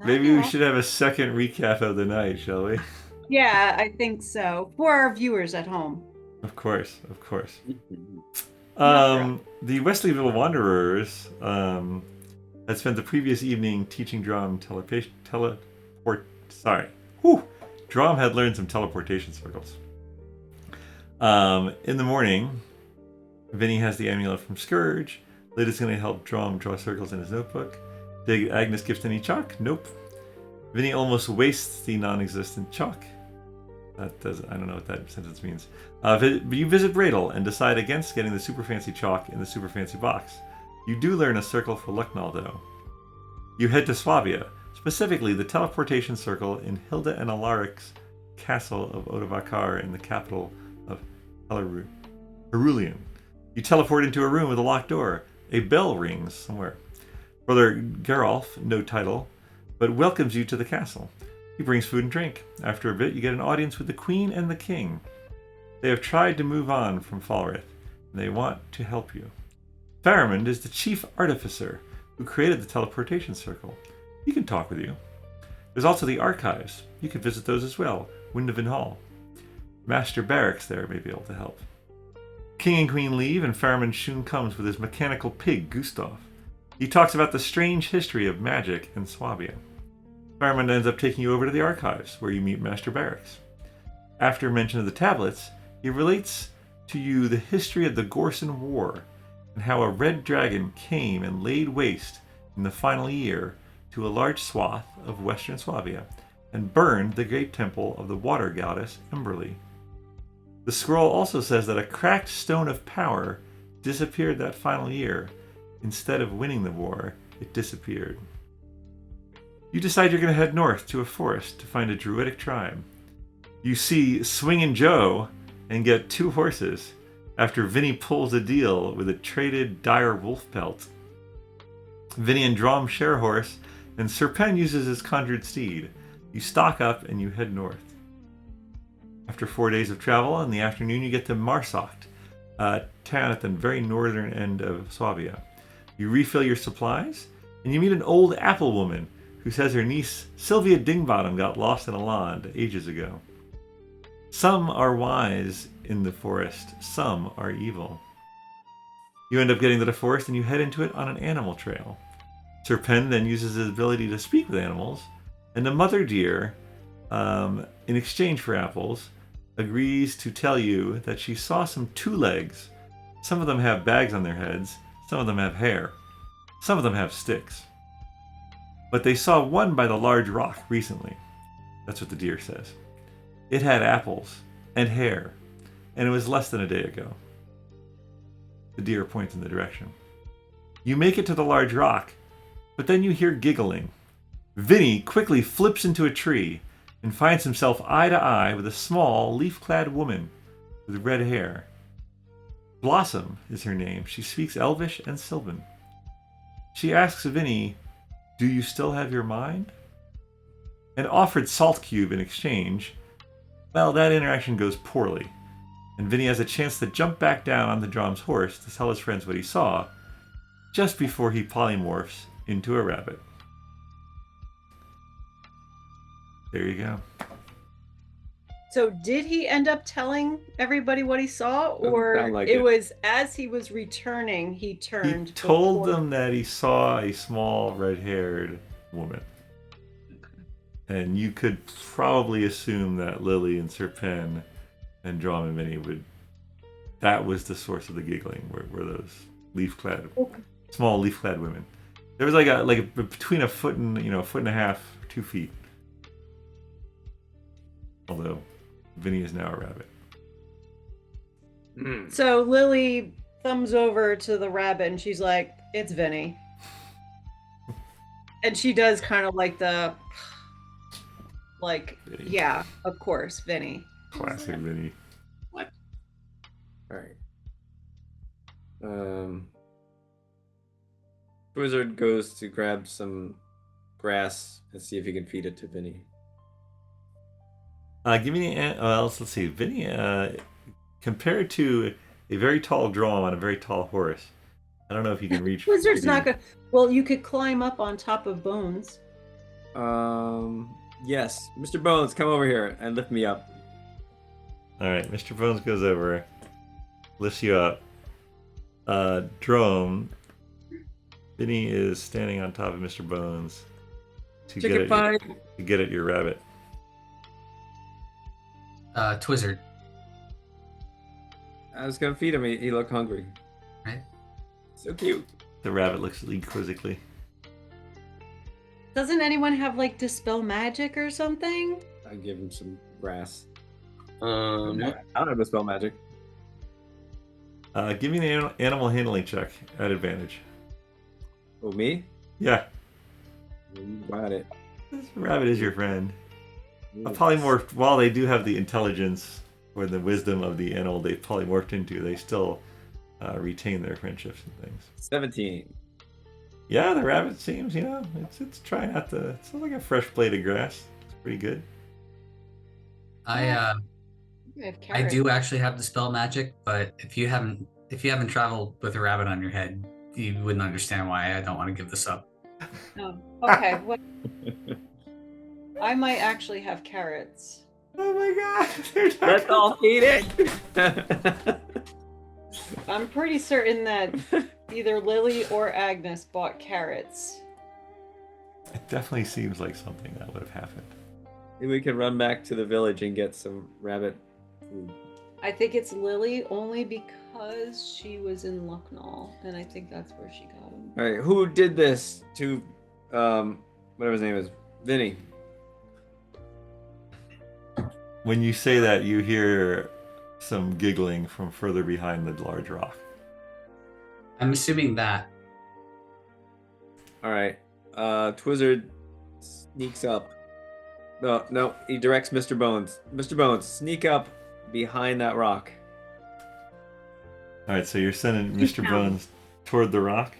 maybe we should have a second recap of the night, shall we? Yeah, I think so. For our viewers at home. Of course, of course. Not The Wesleyville Wanderers had spent the previous evening teaching Dromm Dromm had learned some teleportation circles. In the morning, Vinny has the amulet from Scourge. Lyda's going to help Dromm draw circles in his notebook. Did Agnes gift any chalk? Nope. Vinny almost wastes the non-existent chalk. I don't know what that sentence means. You visit Bradel and decide against getting the super fancy chalk in the super fancy box. You do learn a circle for Lucknall, though. You head to Swabia, specifically the teleportation circle in Hilda and Alaric's castle of Odavakar in the capital of Cerulean. You teleport into a room with a locked door. A bell rings somewhere. Brother Geralf, no title, but welcomes you to the castle. He brings food and drink. After a bit, you get an audience with the queen and the king. They have tried to move on from Falrith, and they want to help you. Faramond is the chief artificer who created the teleportation circle. He can talk with you. There's also the archives. You can visit those as well. Windovan Hall. Master Barracks there may be able to help. King and Queen leave, and Faramond soon comes with his mechanical pig, Gustav. He talks about the strange history of magic in Swabia. Faramond ends up taking you over to the archives, where you meet Master Barracks. After mention of the tablets, he relates to you the history of the Gorson War, and how a red dragon came and laid waste in the final year to a large swath of western Swabia, and burned the great temple of the water goddess Emberly. The scroll also says that a cracked stone of power disappeared that final year. Instead of winning the war, it disappeared. You decide you're going to head north to a forest to find a druidic tribe. You see Swingin' Joe and get 2 horses after Vinny pulls a deal with a traded dire wolf pelt. Vinny and Dromm share a horse, and Sir Pen uses his conjured steed. You stock up and you head north. After 4 days of travel, in the afternoon you get to Marsocht, a town at the very northern end of Swabia. You refill your supplies, and you meet an old apple woman who says her niece Sylvia Dingbottom got lost in a land ages ago. Some are wise in the forest, some are evil. You end up getting to the forest and you head into it on an animal trail. Sir Pen then uses his ability to speak with animals, and the mother deer, in exchange for apples, agrees to tell you that she saw some 2 legs. Some of them have bags on their heads, some of them have hair, some of them have sticks. But they saw one by the large rock recently. That's what the deer says. It had apples and hair, and it was less than a day ago. The deer points in the direction. You make it to the large rock, but then you hear giggling. Vinny quickly flips into a tree and finds himself eye to eye with a small, leaf-clad woman with red hair. Blossom is her name. She speaks Elvish and Sylvan. She asks Vinny, "Do you still have your mind?" And offered Salt Cube in exchange. Well, that interaction goes poorly, and Vinny has a chance to jump back down on the Dromm's horse to tell his friends what he saw, just before he polymorphs into a rabbit. There you go. So did he end up telling everybody what he saw, or Doesn't sound like it it. was as he was returning, he turned? He told before- them that he saw a small red-haired woman. And you could probably assume that Lily and Sir Pen and Dromm and Vinny would... That was the source of the giggling, were those leaf-clad, small leaf-clad women. There was between a foot and, a foot and a half, 2 feet. Although Vinny is now a rabbit. So Lily thumbs over to the rabbit and she's like, "It's Vinny." And she does kind of like the, Vinny. yeah, of course, Vinny. Classic Vinny. All right. Wizard goes to grab some grass and see if he can feed it to Vinny. Give me let's see. Vinny, compared to a very tall Dromm on a very tall horse, I don't know if you can reach. Wizard's not gonna. Well, you could climb up on top of Bones. Yes, Mr. Bones, come over here and lift me up. All right, Mr. Bones goes over, lifts you up. Dromm, Vinny is standing on top of Mr. Bones to Chicken pie. get at your rabbit. Twizzard. I was gonna feed him. He looked hungry. Right. So cute. The rabbit looks at you quizzically. Doesn't anyone have Dispel Magic or something? I give him some grass. Yeah. I don't have Dispel Magic. Give me an animal handling check at advantage. Oh, me? Yeah, You got it. this rabbit is your friend. A polymorph, while they do have the intelligence or the wisdom of the animal they've polymorphed into, they still retain their friendships and things. 17. Yeah, the rabbit seems, it's trying out it's like a fresh blade of grass. It's pretty good. I have I carrots. do actually have dispel magic, but if you haven't traveled with a rabbit on your head, you wouldn't understand why I don't want to give this up. Oh, okay. Well, I might actually have carrots. Oh my god! Let's all eat it! I'm pretty certain that either Lily or Agnes bought carrots. It definitely seems like something that would have happened. Maybe we can run back to the village and get some rabbit food. I think it's Lily only because she was in Lucknow, and I think that's where she got them. All right, who did this to, whatever his name is, Vinny? When you say that, you hear some giggling from further behind the large rock. I'm assuming that. All right, Twizzard sneaks up. No, he directs Mr. Bones. Mr. Bones, sneak up behind that rock. All right, so you're sending Mr. Bones toward the rock?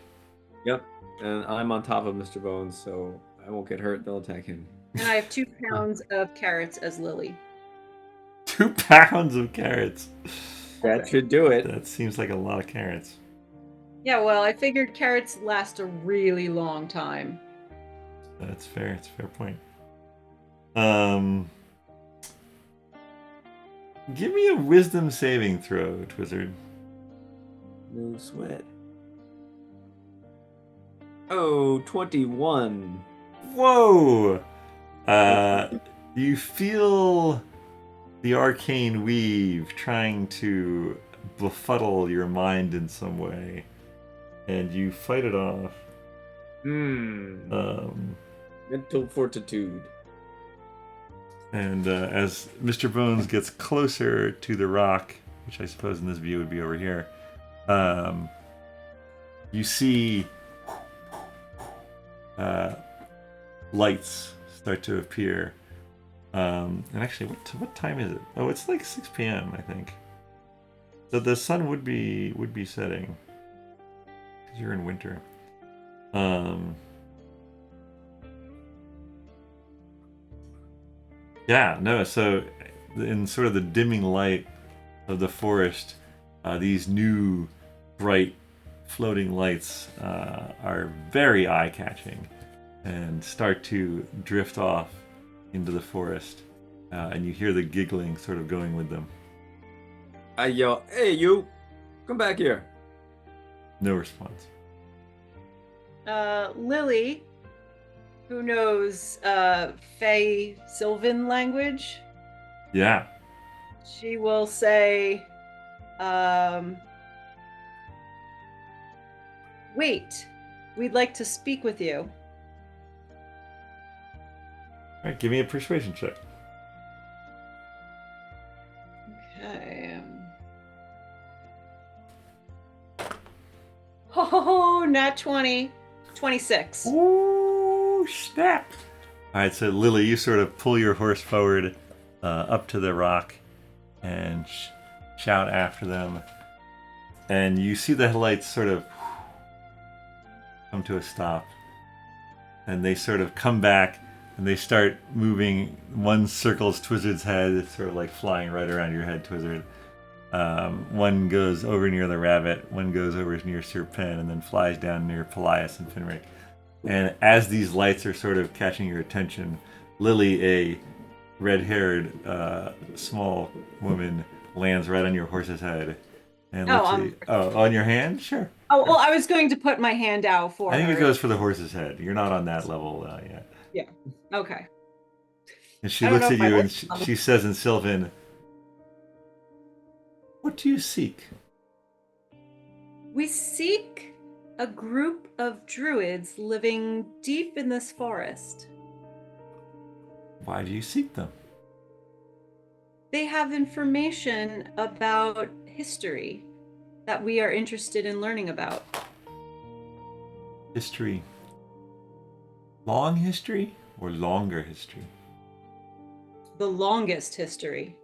Yep, and I'm on top of Mr. Bones, so I won't get hurt. They'll attack him. And I have 2 pounds of carrots as Lily. 2 pounds of carrots. That should do it. That seems like a lot of carrots. Yeah, well, I figured carrots last a really long time. That's fair. It's a fair point. Give me a wisdom saving throw, Twizzard. No sweat. Oh, 21. Whoa! You feel the arcane weave trying to befuddle your mind in some way, and you fight it off. Mental fortitude. And as Mr. Bones gets closer to the rock, which I suppose in this view would be over here, you see lights start to appear. And actually, what time is it? Oh, it's like 6 p.m. I think. So the sun would be setting because you're in winter. Yeah, no. So in sort of the dimming light of the forest, these new bright floating lights are very eye-catching and start to drift off into the forest, and you hear the giggling sort of going with them. I yell, "Hey, you! Come back here!" No response. Lily, who knows Fey Sylvan language, Yeah. she will say, wait, we'd like to speak with you. All right, give me a persuasion check. Okay. Oh, nat 20. 26. Ooh, snap! All right, so Lily, you sort of pull your horse forward up to the rock and shout after them, and you see the lights sort of come to a stop, and they sort of come back and they start moving. One circles Twizzard's head, it's sort of like flying right around your head, Twizzard. One goes over near the rabbit, one goes over near Sir Pen, and then flies down near Paelias and Finric. And as these lights are sort of catching your attention, Lily, a red-haired small woman, lands right on your horse's head. And on your hand? Sure. Oh, well, I was going to put my hand out for I think her. it goes for the horse's head. You're not on that level yet. Yeah. Okay. And she I don't looks know at if you I and she says in Sylvan, "What do you seek?" We seek a group of druids living deep in this forest. Why do you seek them? They have information about history that we are interested in learning about. History. Long history or longer history? The longest history.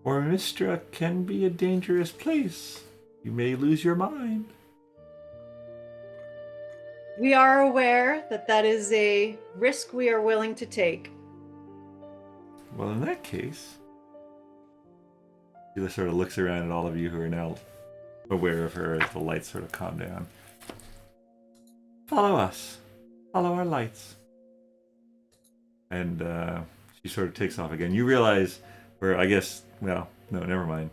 Or Mistra can be a dangerous place. You may lose your mind. We are aware that that is a risk we are willing to take. Well, in that case, she sort of looks around at all of you who are now aware of her as the lights sort of calm down. Follow us. Follow our lights. And she sort of takes off again. You realize, or I guess, well, no, never mind.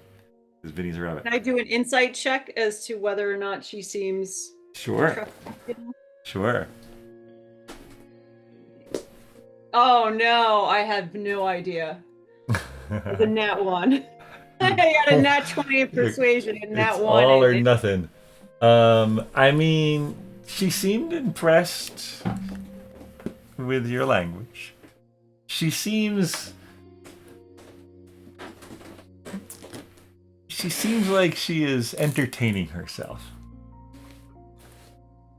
Because Vinny's a rabbit. Can I do an insight check as to whether or not she seems Sure. trustworthy? Sure. Oh no, I have no idea. The nat 1. I got a nat 20 in persuasion and nat It's 1. all or nothing. I mean, she seemed impressed with your language. She seems like she is entertaining herself.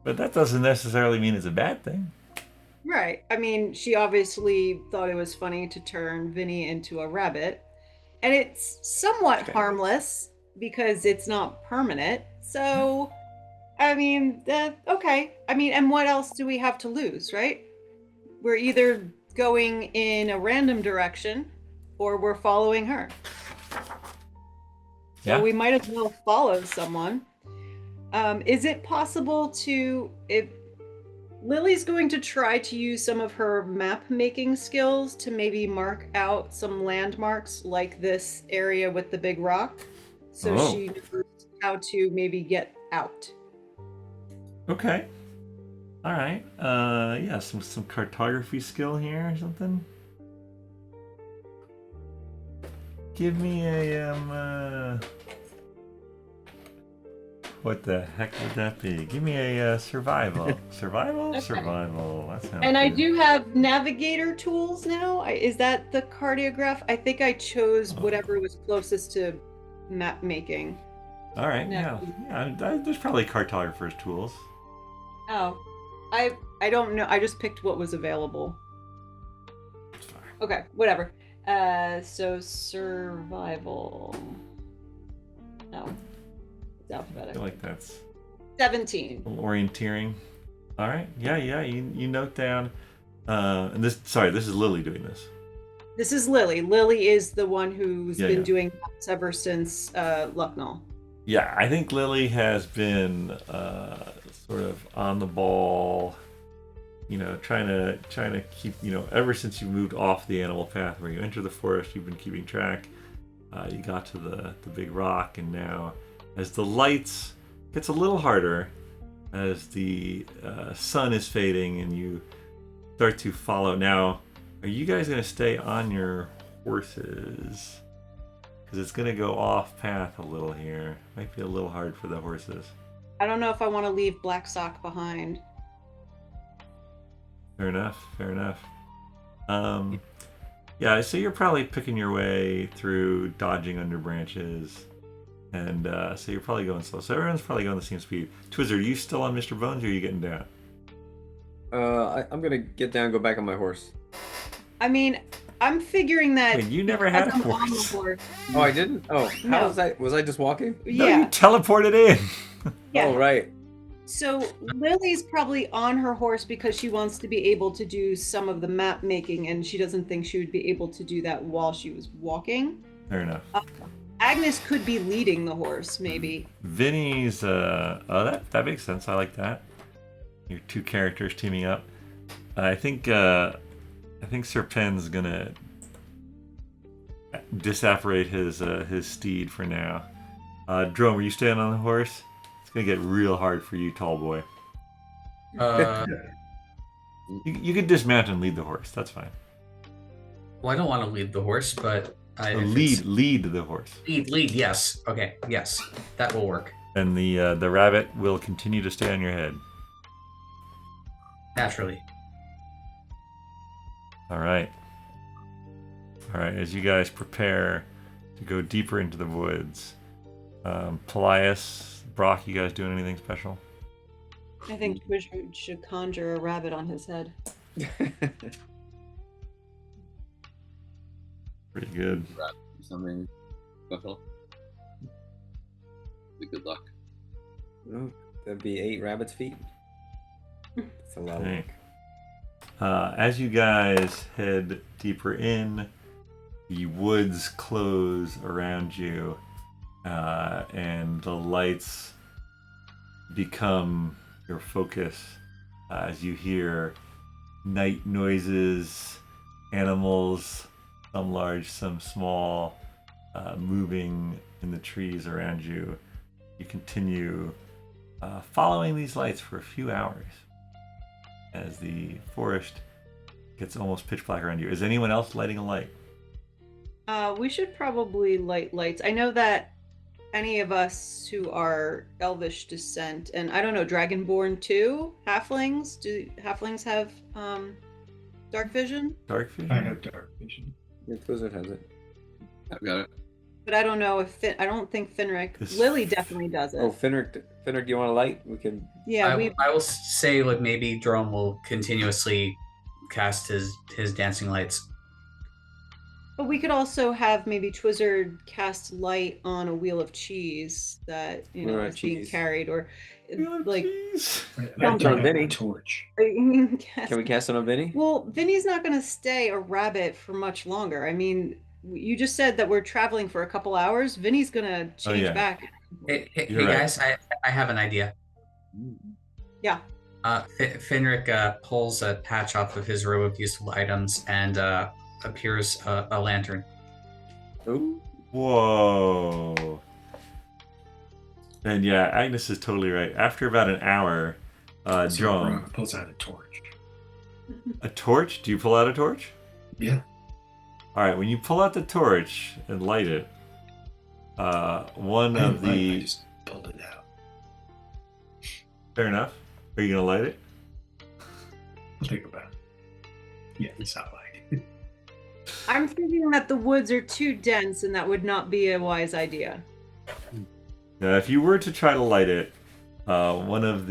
But that doesn't necessarily mean it's a bad thing. Right. I mean, she obviously thought it was funny to turn Vinny into a rabbit. And it's somewhat harmless because it's not permanent. So, I mean, okay. I mean, and what else do we have to lose, right? We're either going in a random direction or we're following her. So we might as well follow someone. Is it possible to, if Lily's going to try to use some of her map making skills to maybe mark out some landmarks like this area with the big rock, so she knows how to maybe get out. Okay. All right. Yeah, some cartography skill here or something. Give me a what the heck would that be? Give me a survival. Survival? Okay. Survival. That sounds And I good. do have navigator tools now. Is that the cartograph? I think I chose whatever was closest to map making. All right. Yeah. There's probably cartographer's tools. Oh, I don't know. I just picked what was available. Sorry. Okay, whatever. So survival. No, it's I alphabetic. feel like that's 17. a little orienteering. All right. Yeah. You note down. And this is Lily doing this. This is Lily. Lily is the one who's Yeah, been yeah. doing maps ever since Lucknow. Yeah, I think Lily has been sort of on the ball, trying to keep, ever since you moved off the animal path where you enter the forest, you've been keeping track. You got to the big rock, and now as the lights gets a little harder, as the sun is fading and you start to follow. Now, are you guys going to stay on your horses? Because it's going to go off path a little here. Might be a little hard for the horses. I don't know if I want to leave Black Sock behind. Fair enough. Yeah, so you're probably picking your way through, dodging under branches, and so you're probably going slow. So everyone's probably going the same speed. Twizzler, are you still on Mr. Bones, or are you getting down? I'm gonna get down and go back on my horse. I mean, I'm figuring that. Wait, you never had as a I'm on the horse. horse. Oh, I didn't? Oh, how No. was I? Was I just walking? No, Yeah. you teleported in. Yeah. Oh, right. So Lily's probably on her horse because she wants to be able to do some of the map making, and she doesn't think she would be able to do that while she was walking. Fair enough. Agnes could be leading the horse, maybe. Vinny's that makes sense. I like that. Your two characters teaming up. I think Sir Pen's gonna disapparate his steed for now. Dromm, are you staying on the horse? It's gonna get real hard for you, tall boy. You could dismount and lead the horse. That's fine. Well, I don't want to lead the horse, but Lead the horse. Lead. Yes. Okay. Yes, that will work. And the rabbit will continue to stay on your head. Naturally. All right. As you guys prepare to go deeper into the woods, Paelias, Brock, you guys doing anything special? I think Wizard should conjure a rabbit on his head. Pretty good. Something. Well, good luck. Oh, that'd be 8 rabbit's feet. That's a lot of Okay. work. As you guys head deeper in, the woods close around you, and the lights become your focus as you hear night noises, animals, some large, some small, moving in the trees around you. You continue following these lights for a few hours as the forest gets almost pitch black around you. Is anyone else lighting a light? We should probably light lights. I know that any of us who are elvish descent, and I don't know, dragonborn too, halflings. Do halflings have dark vision? Dark vision? I have dark vision. Your Blizzard has it. I've got it. But I don't know if I don't think Finric. This- Lily definitely does it. Oh, Finric, do you want a light? We can. Yeah, I will say like maybe Dromm will continuously cast his dancing lights. But we could also have maybe Twizzard cast light on a wheel of cheese that Or is being cheese. carried, or Oh, like. jeez. Don't turn a Vinny. torch. Can we cast it on Vinny? Well, Vinny's not going to stay a rabbit for much longer. I mean, you just said that we're traveling for a couple hours. Vinny's going to change yeah. back. Hey You're right. guys, I have an idea. Yeah. Finric pulls a patch off of his row of useful items and appears a lantern. Ooh. Whoa. And yeah, Agnes is totally right. After about an hour, So Dromm, Ron pulls out a torch. a torch? Do you pull out a torch? Yeah. All right, when you pull out the torch and light it, one of I the... just pulled it out. Fair enough. Are you going to light it? I'll think about it. Yeah, it's not like I'm thinking that the woods are too dense and that would not be a wise idea. Now, if you were to try to light it, one of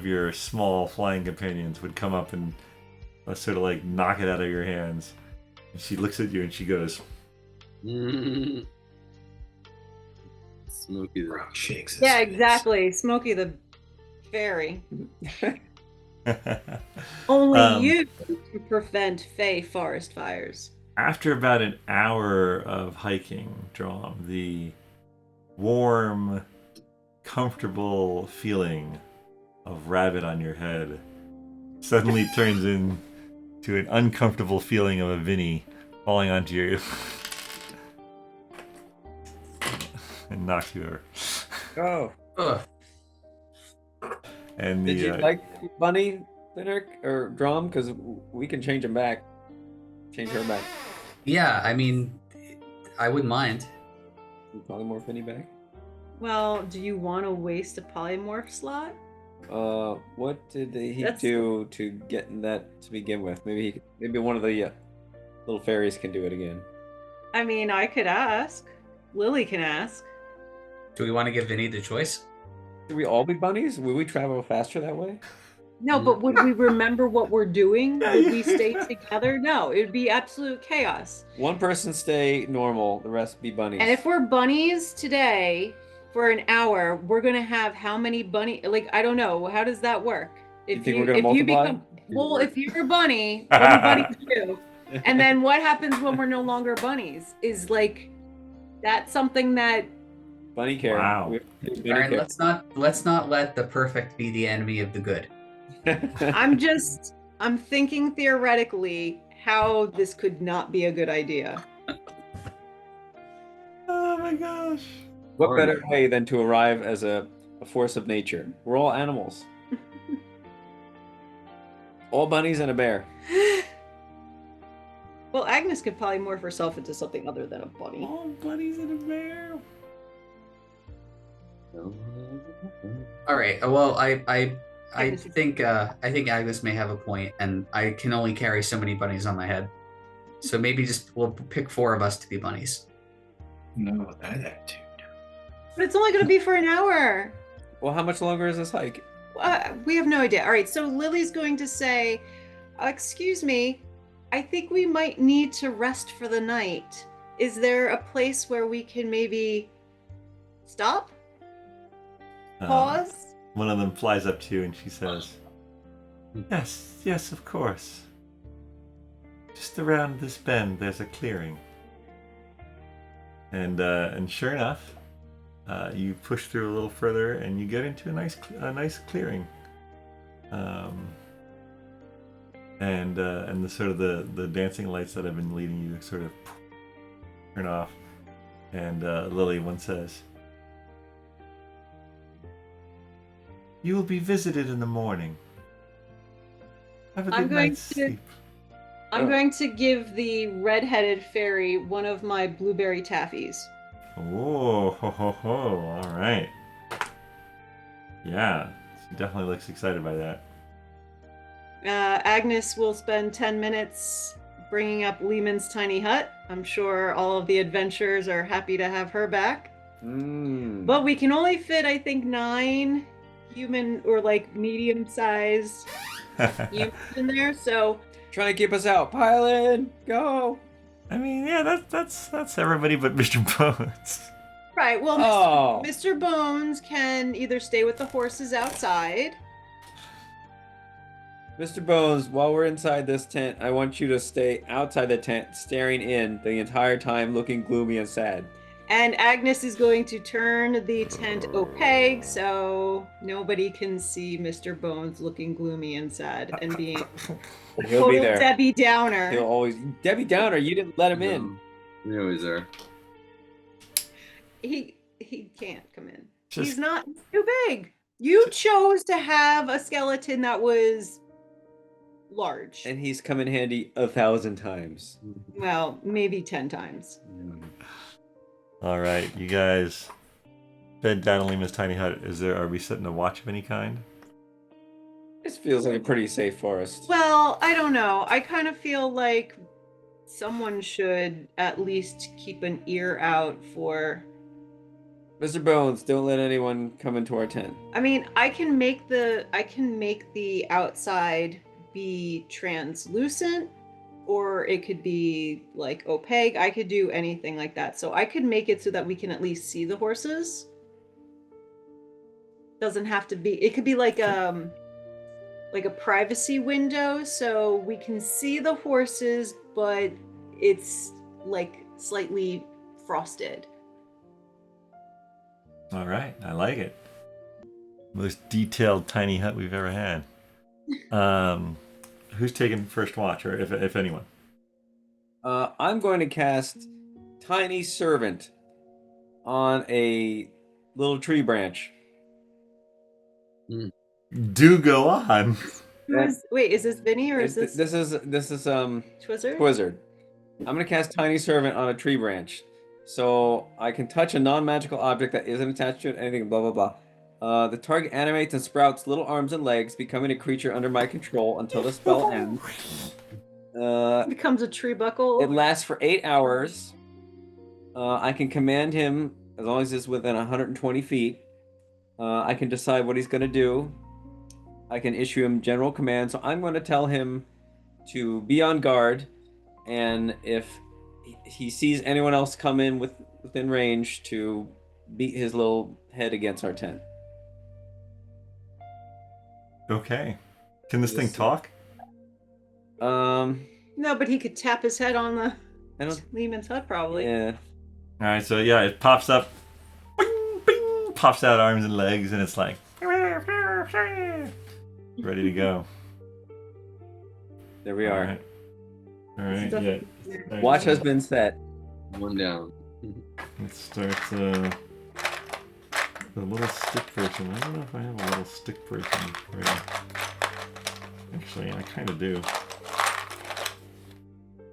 your small flying companions would come up and sort of like knock it out of your hands. And she looks at you and she goes, Mm. Smokey the Ron shakes his Yeah, fist. exactly. Smokey the fairy. Only you can prevent fey forest fires. After about an hour of hiking, Dromm, the warm, comfortable feeling of rabbit on your head suddenly turns into an uncomfortable feeling of a Vinny falling onto you and knocks you over. Oh. Ugh. And Did you the like Bunny, Finric, or Dromm? Because we can change him back. Change her back. Yeah, I mean, I wouldn't mind. We polymorph Vinny back. Well, do you want to waste a polymorph slot? What did he That's- do to get in that to begin with? Maybe one of the little fairies can do it again. I mean, I could ask. Lily can ask. Do we want to give Vinny the choice? Should we all be bunnies? Will we travel faster that way? No, but would we remember what we're doing? Yeah, Would yeah. we stay together? No, it would be absolute chaos. One person stay normal, the rest be bunnies. And if we're bunnies today for an hour, we're gonna have how many bunny? Like, I don't know. How does that work? You think we're gonna multiply? Well, if you're a bunny, what do bunnies do? And then what happens when we're no longer bunnies? Is like that's something that bunny care. Wow. We have to do bunny All right, care. let's not let the perfect be the enemy of the good. I'm thinking theoretically how this could not be a good idea. oh my gosh. What better way than to arrive as a force of nature? We're all animals. All bunnies and a bear. Well, Agnes could probably morph herself into something other than a bunny. All bunnies in a bear. All right. Well, I Agnes is- think Agnes may have a point, and I can only carry so many bunnies on my head. So maybe just we'll pick 4 of us to be bunnies. No, that attitude. But it's only going to be for an hour. Well, how much longer is this hike? We have no idea. All right, so Lily's going to say, excuse me, I think we might need to rest for the night. is there a place where we can maybe stop? Pause? One of them flies up to you and she says, yes, of course. Just around this bend, there's a clearing. And sure enough, you push through a little further and you get into a nice clearing. And the sort of the dancing lights that have been leading you sort of turn off. And Lily once says, "You will be visited in the morning. Have a good night's sleep." I'm going to give the red-headed fairy one of my blueberry taffies. Oh, ho, ho, ho. All right. Yeah, she definitely looks excited by that. Agnes will spend 10 minutes bringing up Lehman's tiny hut. I'm sure all of the adventurers are happy to have her back. But we can only fit, I think, 9 human or like medium-sized humans in there, so... Trying to keep us out. Pile in. Go. I mean, yeah, that's everybody but Mr. Bones. Right, well, Mr. Bones can either stay with the horses outside. Mr. Bones, while we're inside this tent, I want you to stay outside the tent, staring in the entire time, looking gloomy and sad. And Agnes is going to turn the tent opaque so nobody can see Mr. Bones looking gloomy and sad and being He'll be there. Debbie Downer. He'll always Debbie Downer. You didn't let him in. You know he's there. He can't come in. Just- He's not too big. You chose to have a skeleton that was large. And he's come in handy 1,000 times. Well, maybe 10 times. All right, you guys bed down in Lima's tiny hut. Are we setting a watch of any kind? This feels like a pretty safe forest. Well, I don't know. I kind of feel like someone should at least keep an ear out for... Mr. Bones, don't let anyone come into our tent. I mean, I can make the outside be translucent, or it could be like opaque. I could do anything like that. So I could make it so that we can at least see the horses. Doesn't have to be, it could be like a privacy window so we can see the horses, but it's like slightly frosted. All right, I like it. Most detailed tiny hut we've ever had. Who's taking first watch, or if anyone? I'm going to cast Tiny Servant on a little tree branch. Do go on. Wait, is this Vinny or is this? This is Twizzard? Twizzard. I'm going to cast Tiny Servant on a tree branch, so I can touch a non-magical object that isn't attached to it. Anything. Blah blah blah. The target animates and sprouts little arms and legs, becoming a creature under my control until the spell ends. Becomes a tree buckle. It lasts for 8 hours. I can command him as long as it's within 120 feet. I can decide what he's going to do. I can issue him general commands. So I'm going to tell him to be on guard, and if he sees anyone else come in within range, to beat his little head against our tent. Okay. Can this thing talk? No, but he could tap his head on the Lehman's hut, probably. Yeah. All right, so yeah, it pops up, bing, bing, pops out arms and legs, and it's like ready to go. There we are. All right, yeah. All right. Watch has been set. One down. Let's start the little stick person. I don't know if I have a little stick person ready. Actually, I kind of do.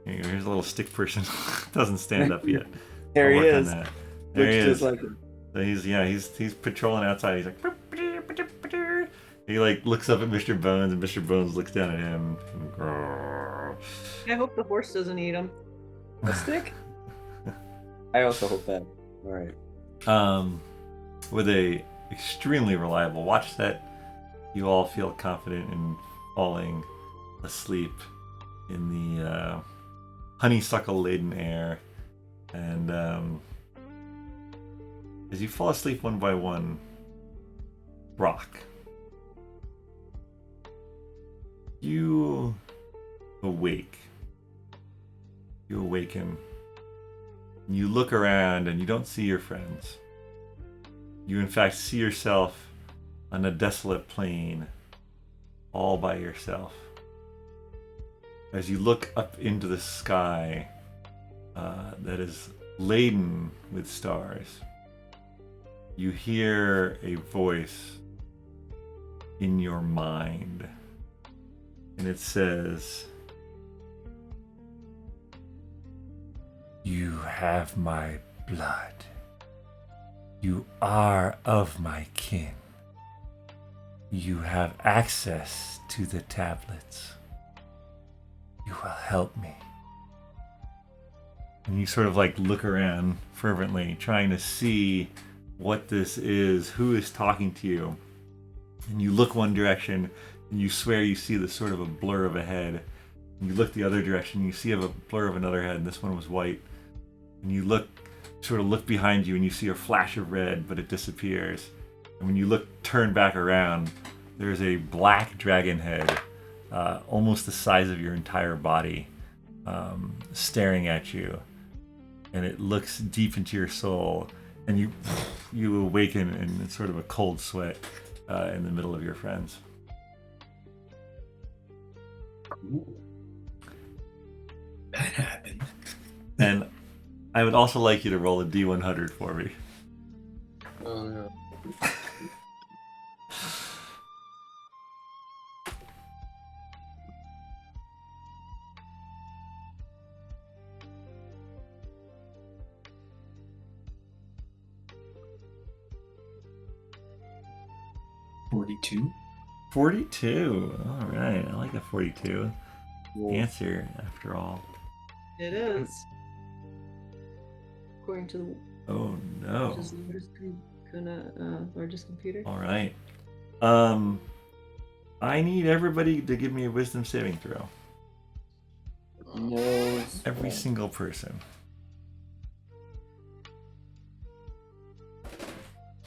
Here's a little stick person. Doesn't stand up yet. There he is. There he is. Like So he's patrolling outside. He's like, he like looks up at Mr. Bones, and Mr. Bones looks down at him. I hope the horse doesn't eat him. a stick. I also hope that. All right. With a extremely reliable watch set, you all feel confident in falling asleep in the honeysuckle-laden air And as you fall asleep one by one, Brock, you awake. You awaken. You look around and you don't see your friends. You in fact see yourself on a desolate plain, all by yourself. As you look up into the sky that is laden with stars, you hear a voice in your mind, and it says, "You have my blood. You are of my kin. You have access to the tablets. You will help me." And you sort of like look around fervently, trying to see what this is, who is talking to you. And you look one direction, and you swear you see this sort of a blur of a head. And you look the other direction, and you see a blur of another head, and this one was white. And you sort of look behind you, and you see a flash of red, but it disappears. And when you turn back around, there's a black dragon head, almost the size of your entire body, staring at you. And it looks deep into your soul, and you awaken in sort of a cold sweat in the middle of your friends. That happened. And I would also like you to roll a D100 for me. Oh no. $42. 42. All right, I like a 42 answer after all. It is. According to the Oh no. largest computer. All right. I need everybody to give me a wisdom saving throw. No. Every single person.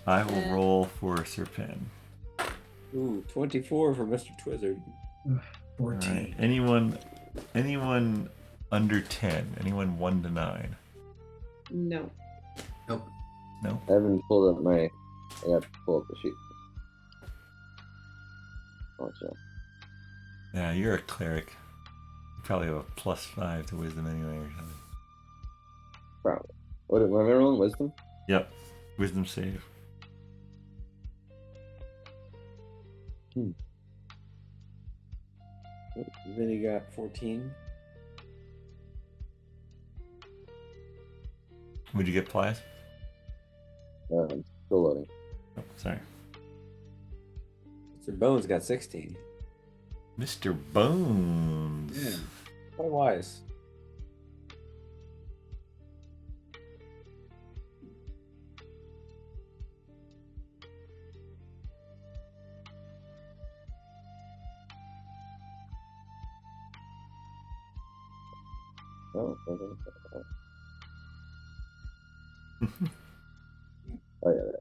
I will roll for Serpent. Ooh, 24 for Mr. Twizzard. 14. All right. Anyone under 10? Anyone 1 to 9? No. Nope. No. I haven't pulled up I got to pull up the sheet. Oh, yeah. Yeah, you're a cleric. You probably have a +5 to wisdom anyway or something. Probably. What am I rolling? Wisdom? Yep. Wisdom save. Vinny got 14. Would you get Plies? I'm still loading. Oh, sorry. Mr. Bones got 16. Mr. Bones. Yeah. Quite wise. Oh, oh yeah.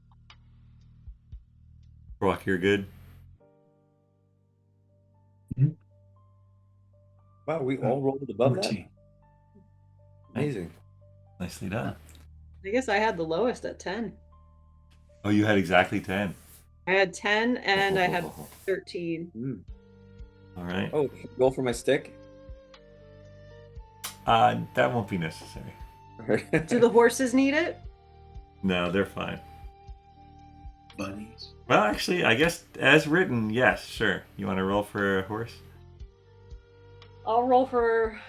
Brock, you're good? Wow, we all rolled above 14. that? Amazing. Nicely done. I guess I had the lowest at 10. Oh, you had exactly 10. I had 10 and I had 13. All right. Oh, roll for my stick? That won't be necessary. Do the horses need it? No, they're fine. Bunnies. Well, actually, I guess as written, yes, sure. You want to roll for a horse? I'll roll for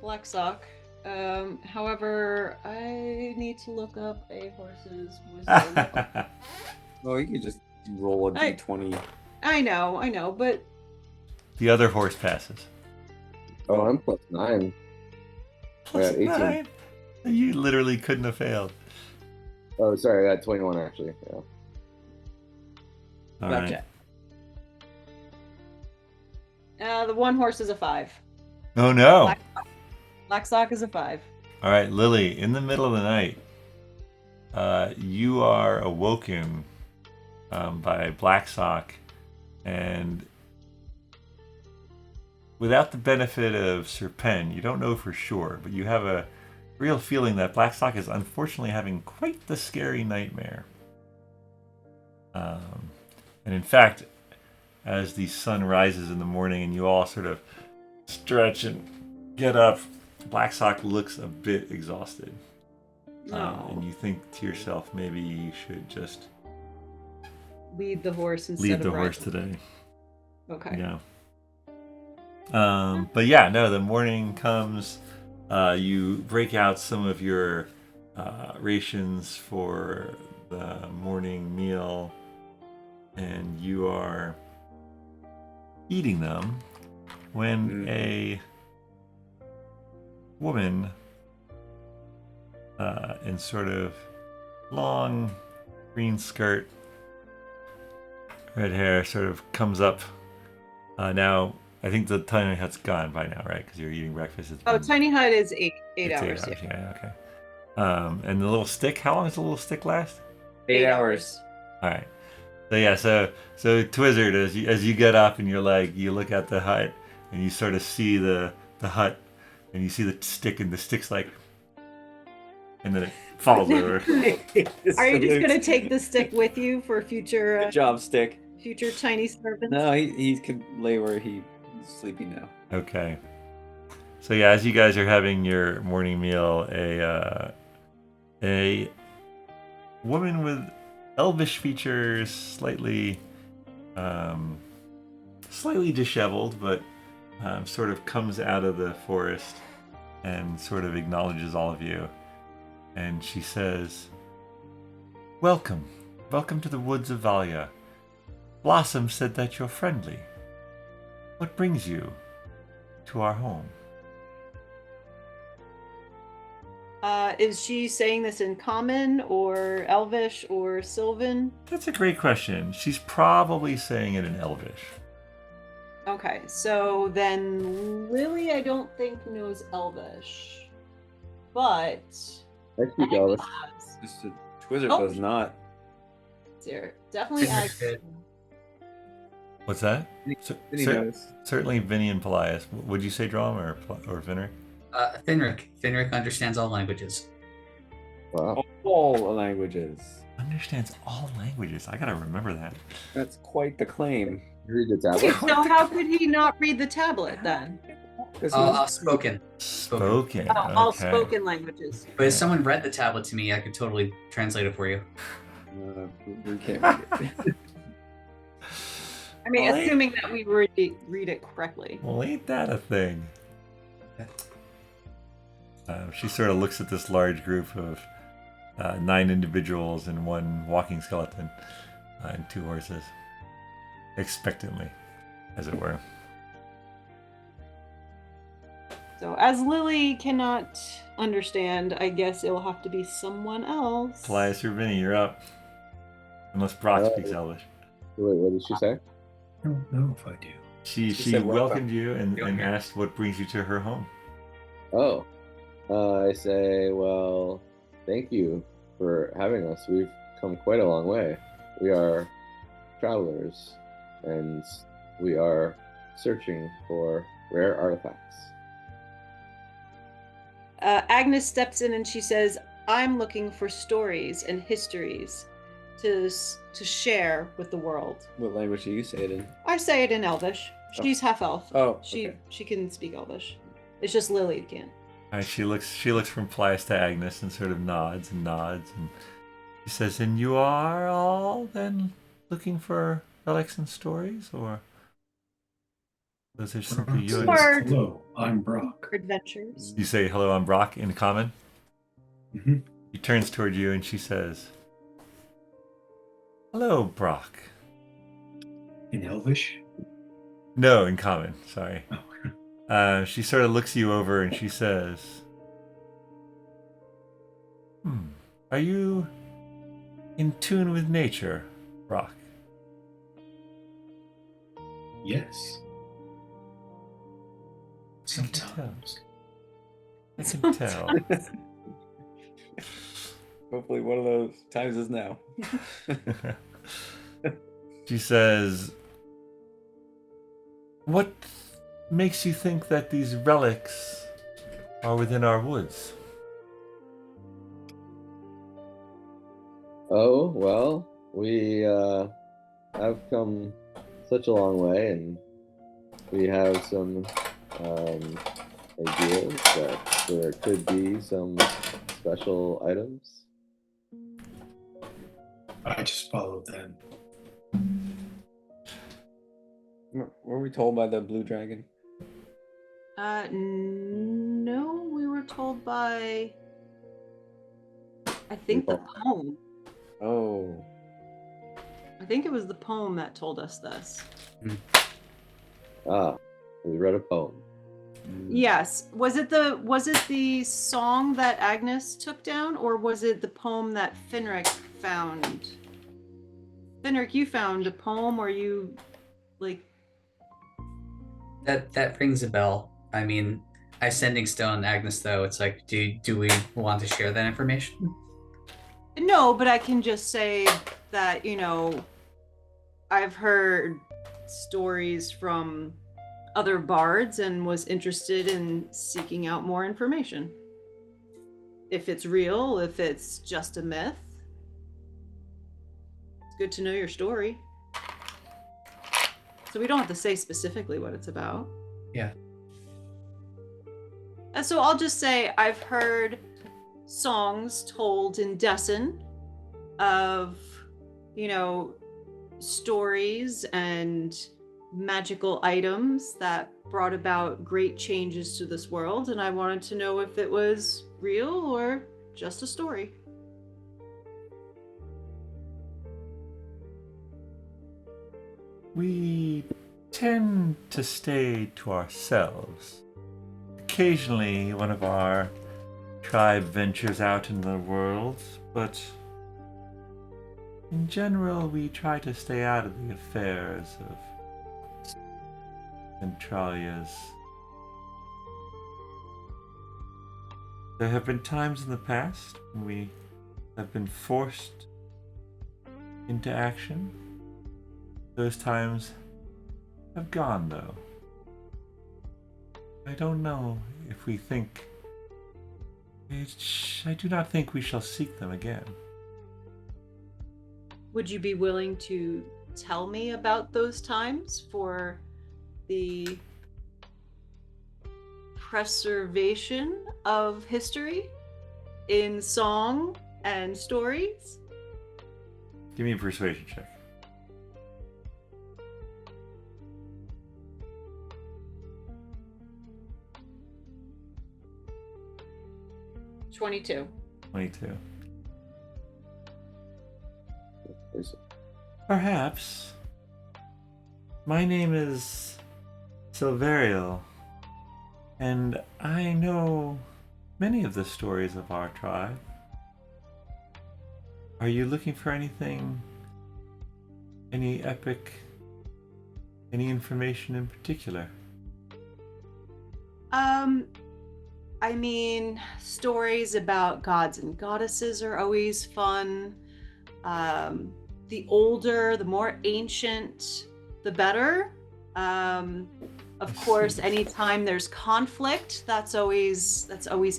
Blacksock. However, I need to look up a horse's wisdom. Oh, you could just roll a d20. I know, but The other horse passes. Oh, I'm +9. I got 18. +9? You literally couldn't have failed. Oh, sorry, I got 21 actually. Yeah. All Gotcha. right. the one horse is a 5. Oh no. Blacksock is a 5. All right, Lily, in the middle of the night, you are awoken by Blacksock, and without the benefit of Sir Pen, you don't know for sure, but you have a real feeling that Blacksock is unfortunately having quite the scary nightmare. And in fact, as the sun rises in the morning and you all sort of stretch and get up, Blacksock looks a bit exhausted. And you think to yourself, maybe you should just lead the horse instead lead of the riding. horse today. Okay. Yeah. But yeah, no, the morning comes. You break out some of your rations for the morning meal, and you are eating them when a woman in sort of long green skirt, red hair, sort of comes up. Now, I think the tiny hut's gone by now, right? Because you're eating breakfast. Tiny hut is eight it's hours. 8 hours. Yeah, okay. And the little stick, how long does the little stick last? 8 hours. All right. So yeah, so Twizzard, as you get up and you're like, you look at the hut and you sort of see the hut and you see the stick, and the stick's like, and then it falls over. Are you just gonna take the stick with you for future? Good job, Stick. Future tiny servants. No, he can lay where he's sleeping now. Okay. So yeah, as you guys are having your morning meal, a woman with elvish features, slightly disheveled, but sort of comes out of the forest and sort of acknowledges all of you. And she says, Welcome to the woods of Valya. Blossom said that you're friendly. What brings you to our home? Is she saying this in common or elvish or sylvan? That's a great question. She's probably saying it in elvish. Okay, so then Lily, I don't think knows elvish, but I speak Elvish. Mr. Twizzard Oh. does not. There, definitely Finric's Agnes. good. What's that? Vinny knows. Certainly Vinny and Paelias. Would you say Dromm or Finric? Finric understands all languages. Wow. All languages. Understands all languages. I gotta remember that. That's quite the claim. Read the tablet. So how could he not read the tablet then? Spoken. Spoken. All Okay. spoken languages. But if someone read the tablet to me, I could totally translate it for you. We can't read it. I mean, Well, assuming that we read it correctly. Well, ain't that a thing? She sort of looks at this large group of 9 individuals and 1 walking skeleton and 2 horses, expectantly, as it were. So as Lily cannot understand, I guess it will have to be someone else. Paelias or Vinny, you're up. Unless Brock speaks Elvish. Wait, what did she say? I don't know if I do. She said welcome. welcomed you and You're here. asked what brings you to her home. Oh, I say, well, thank you for having us. We've come quite a long way. We are travelers, and we are searching for rare artifacts. Agnes steps in and she says, I'm looking for stories and histories to share with the world. What language do you say it in? I say it in Elvish. She's half elf. Oh, She okay. she can speak Elvish. It's just Lily can't. All right, she looks from Paelias to Agnes and sort of nods, and she says, "And you are all then looking for relics and stories, or those are simply Brock yours?" says, Word. hello, I'm Brock. Adventures. You say, "Hello, I'm Brock," in common. Mhm. She turns toward you and she says, "Hello, Brock." In Elvish? No, in common. Sorry. Oh. She sort of looks you over and she says, "Are you in tune with nature, Brock?" Yes. Sometimes. I can tell. Hopefully one of those times is now. She says, "What makes you think that these relics are within our woods?" Oh, well, we have come such a long way, and we have some ideas that there could be some special items. I just followed them. Were we told by the blue dragon? No, we were told by, I think, the poem. Oh. I think it was the poem that told us this. Ah, we read a poem. Yes. Was it the song that Agnes took down, or was it the poem that Finric found? Finric, you found a poem, or you like That rings a bell. I mean, I sending stone Agnes though. It's like, do we want to share that information? No, but I can just say that, I've heard stories from other bards and was interested in seeking out more information. If it's real, if it's just a myth. It's good to know your story. So we don't have to say specifically what it's about. Yeah. And so I'll just say I've heard songs told in Dessen of, stories and magical items that brought about great changes to this world, and I wanted to know if it was real or just a story. We tend to stay to ourselves. Occasionally, one of our tribe ventures out into the world, but in general, we try to stay out of the affairs of Centralia's. There have been times in the past when we have been forced into action. Those times have gone, though. I don't know if we think... I do not think we shall seek them again. Would you be willing to tell me about those times for the preservation of history in song and stories? Give me a persuasion check. '22. 22. Perhaps. My name is Silverio, and I know many of the stories of our tribe. Are you looking for anything? Any epic? Any information in particular? I mean, stories about gods and goddesses are always fun. The older, the more ancient, the better. Of course, anytime there's conflict, that's always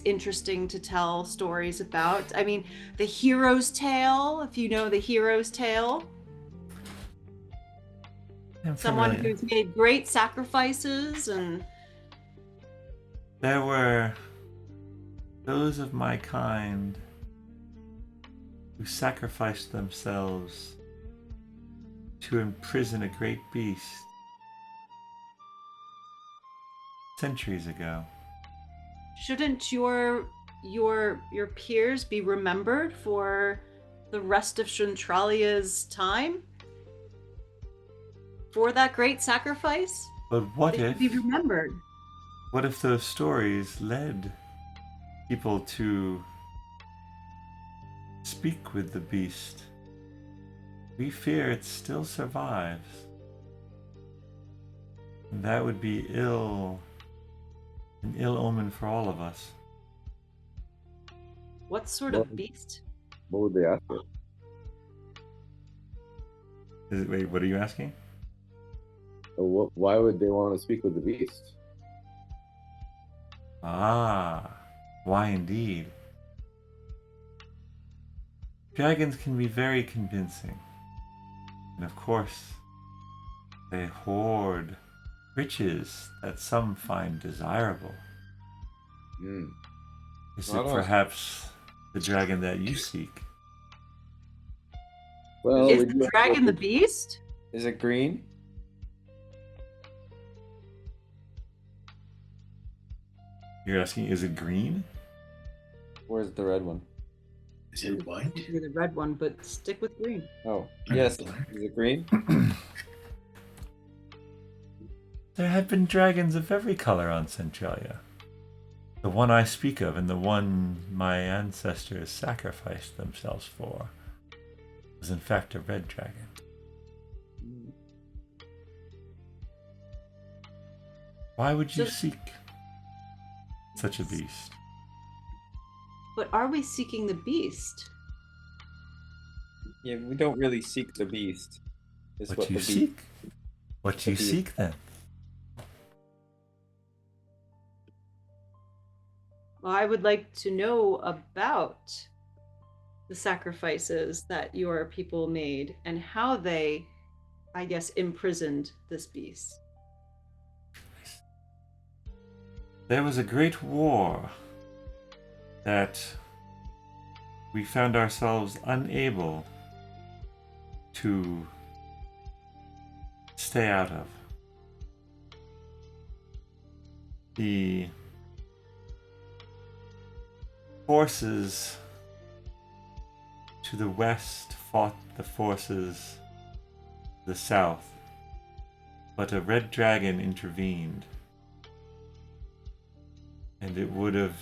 interesting to tell stories about. I mean, the hero's tale, if you know the hero's tale. Someone who's made great sacrifices, and there were those of my kind who sacrificed themselves to imprison a great beast centuries ago. Shouldn't your peers be remembered for the rest of Centralia's time? For that great sacrifice? But what They if should be remembered. What if those stories led people to speak with the beast? We fear it still survives. And that would be an ill omen for all of us. What sort Well- of beast? What would they ask it? Wait, what are you asking? Or why would they want to speak with the beast? Ah, why indeed? Dragons can be very convincing. And of course, they hoard riches that some find desirable. Hmm. Is Well, I it don't- perhaps the dragon that you seek? Well, Is we the do have dragon the to- beast? Is it green? You're asking, is it green? Where's the red one? Is it white? You're the red one, but stick with green. Oh, I'm yes. black. Is it green? There have been dragons of every color on Centralia. The one I speak of and the one my ancestors sacrificed themselves for was in fact a red dragon. Why would you So- seek such a beast? But are we seeking the beast? Yeah, we don't really seek the beast. Is What what you the beast. seek? What the you beast. seek then? Well, I would like to know about the sacrifices that your people made and how they, I guess, imprisoned this beast. There was a great war that we found ourselves unable to stay out of. The forces to the west fought the forces to the south, but a red dragon intervened. And it would have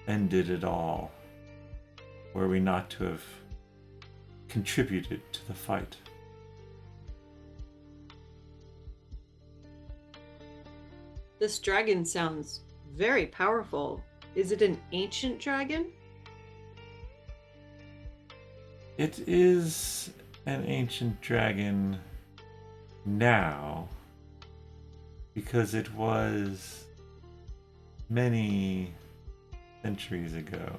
ended it all were we not to have contributed to the fight. This dragon sounds very powerful. Is it an ancient dragon? It is an ancient dragon now because it was many centuries ago.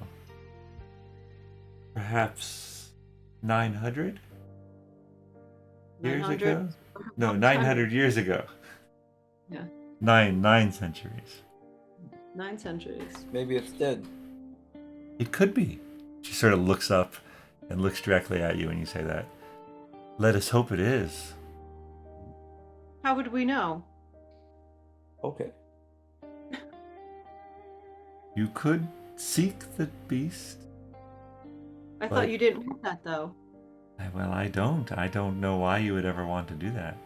Perhaps 900 years 900? ago? No, Long time. 900 years ago. Yeah. Nine centuries. 9 centuries. Maybe it's dead. It could be. She sort of looks up and looks directly at you when you say that. Let us hope it is. How would we know? Okay. You could seek the beast. I But- thought you didn't want that though. Well, I don't. I don't know why you would ever want to do that.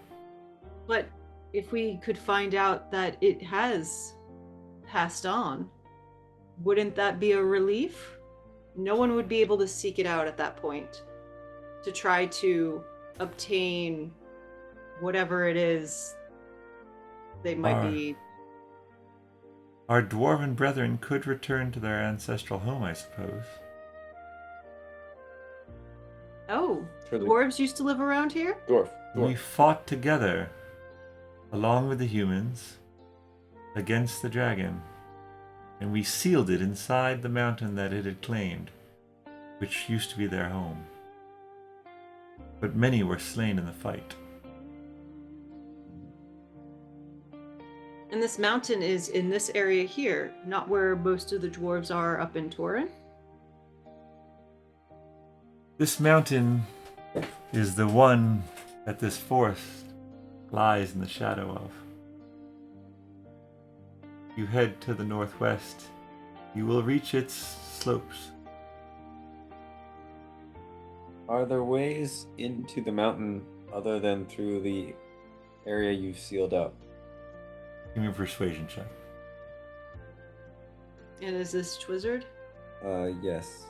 But if we could find out that it has passed on, wouldn't that be a relief? No one would be able to seek it out at that point to try to obtain whatever it is they might Our- be. Our dwarven brethren could return to their ancestral home, I suppose. Oh, For the dwarves used to live around here? dwarf. We Dwarf. fought together, along with the humans, against the dragon, and we sealed it inside the mountain that it had claimed, which used to be their home. But many were slain in the fight. And this mountain is in this area here, not where most of the dwarves are up in Torin. This mountain is the one that this forest lies in the shadow of. You head to the northwest, you will reach its slopes. Are there ways into the mountain other than through the area you've sealed up? Give me a persuasion check. And is this Twizzard? Yes.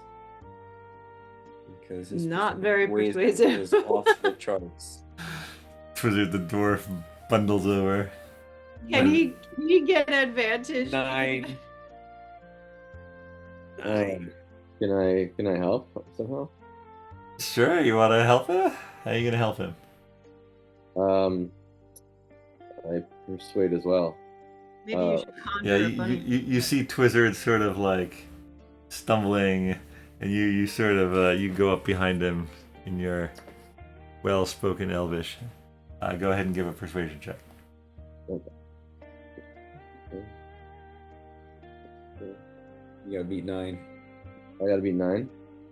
Because his Not specific very ways persuasive. is off the charts. Twizzard the dwarf bundles over. Can he get advantage? 9. Can I help somehow? Sure, you want to help him? How are you going to help him? I persuade as well. Maybe you should conjure Yeah, a bunny. you see Twizzard sort of like stumbling, and you sort of you go up behind him in your well-spoken Elvish. Go ahead and give a persuasion check. Okay. You gotta beat 9. I gotta beat 9.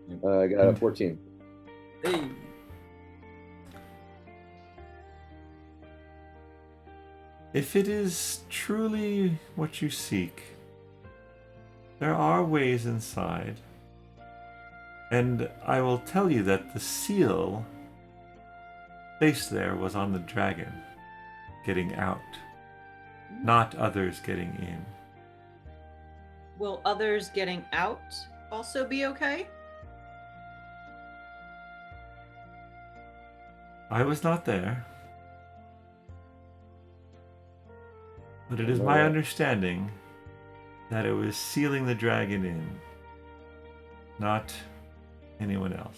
Yep. I got a 14. Hey. If it is truly what you seek, there are ways inside. And I will tell you that the seal placed there was on the dragon getting out, not others getting in. Will others getting out also be okay? I was not there. But it is my understanding that it was sealing the dragon in, not anyone else.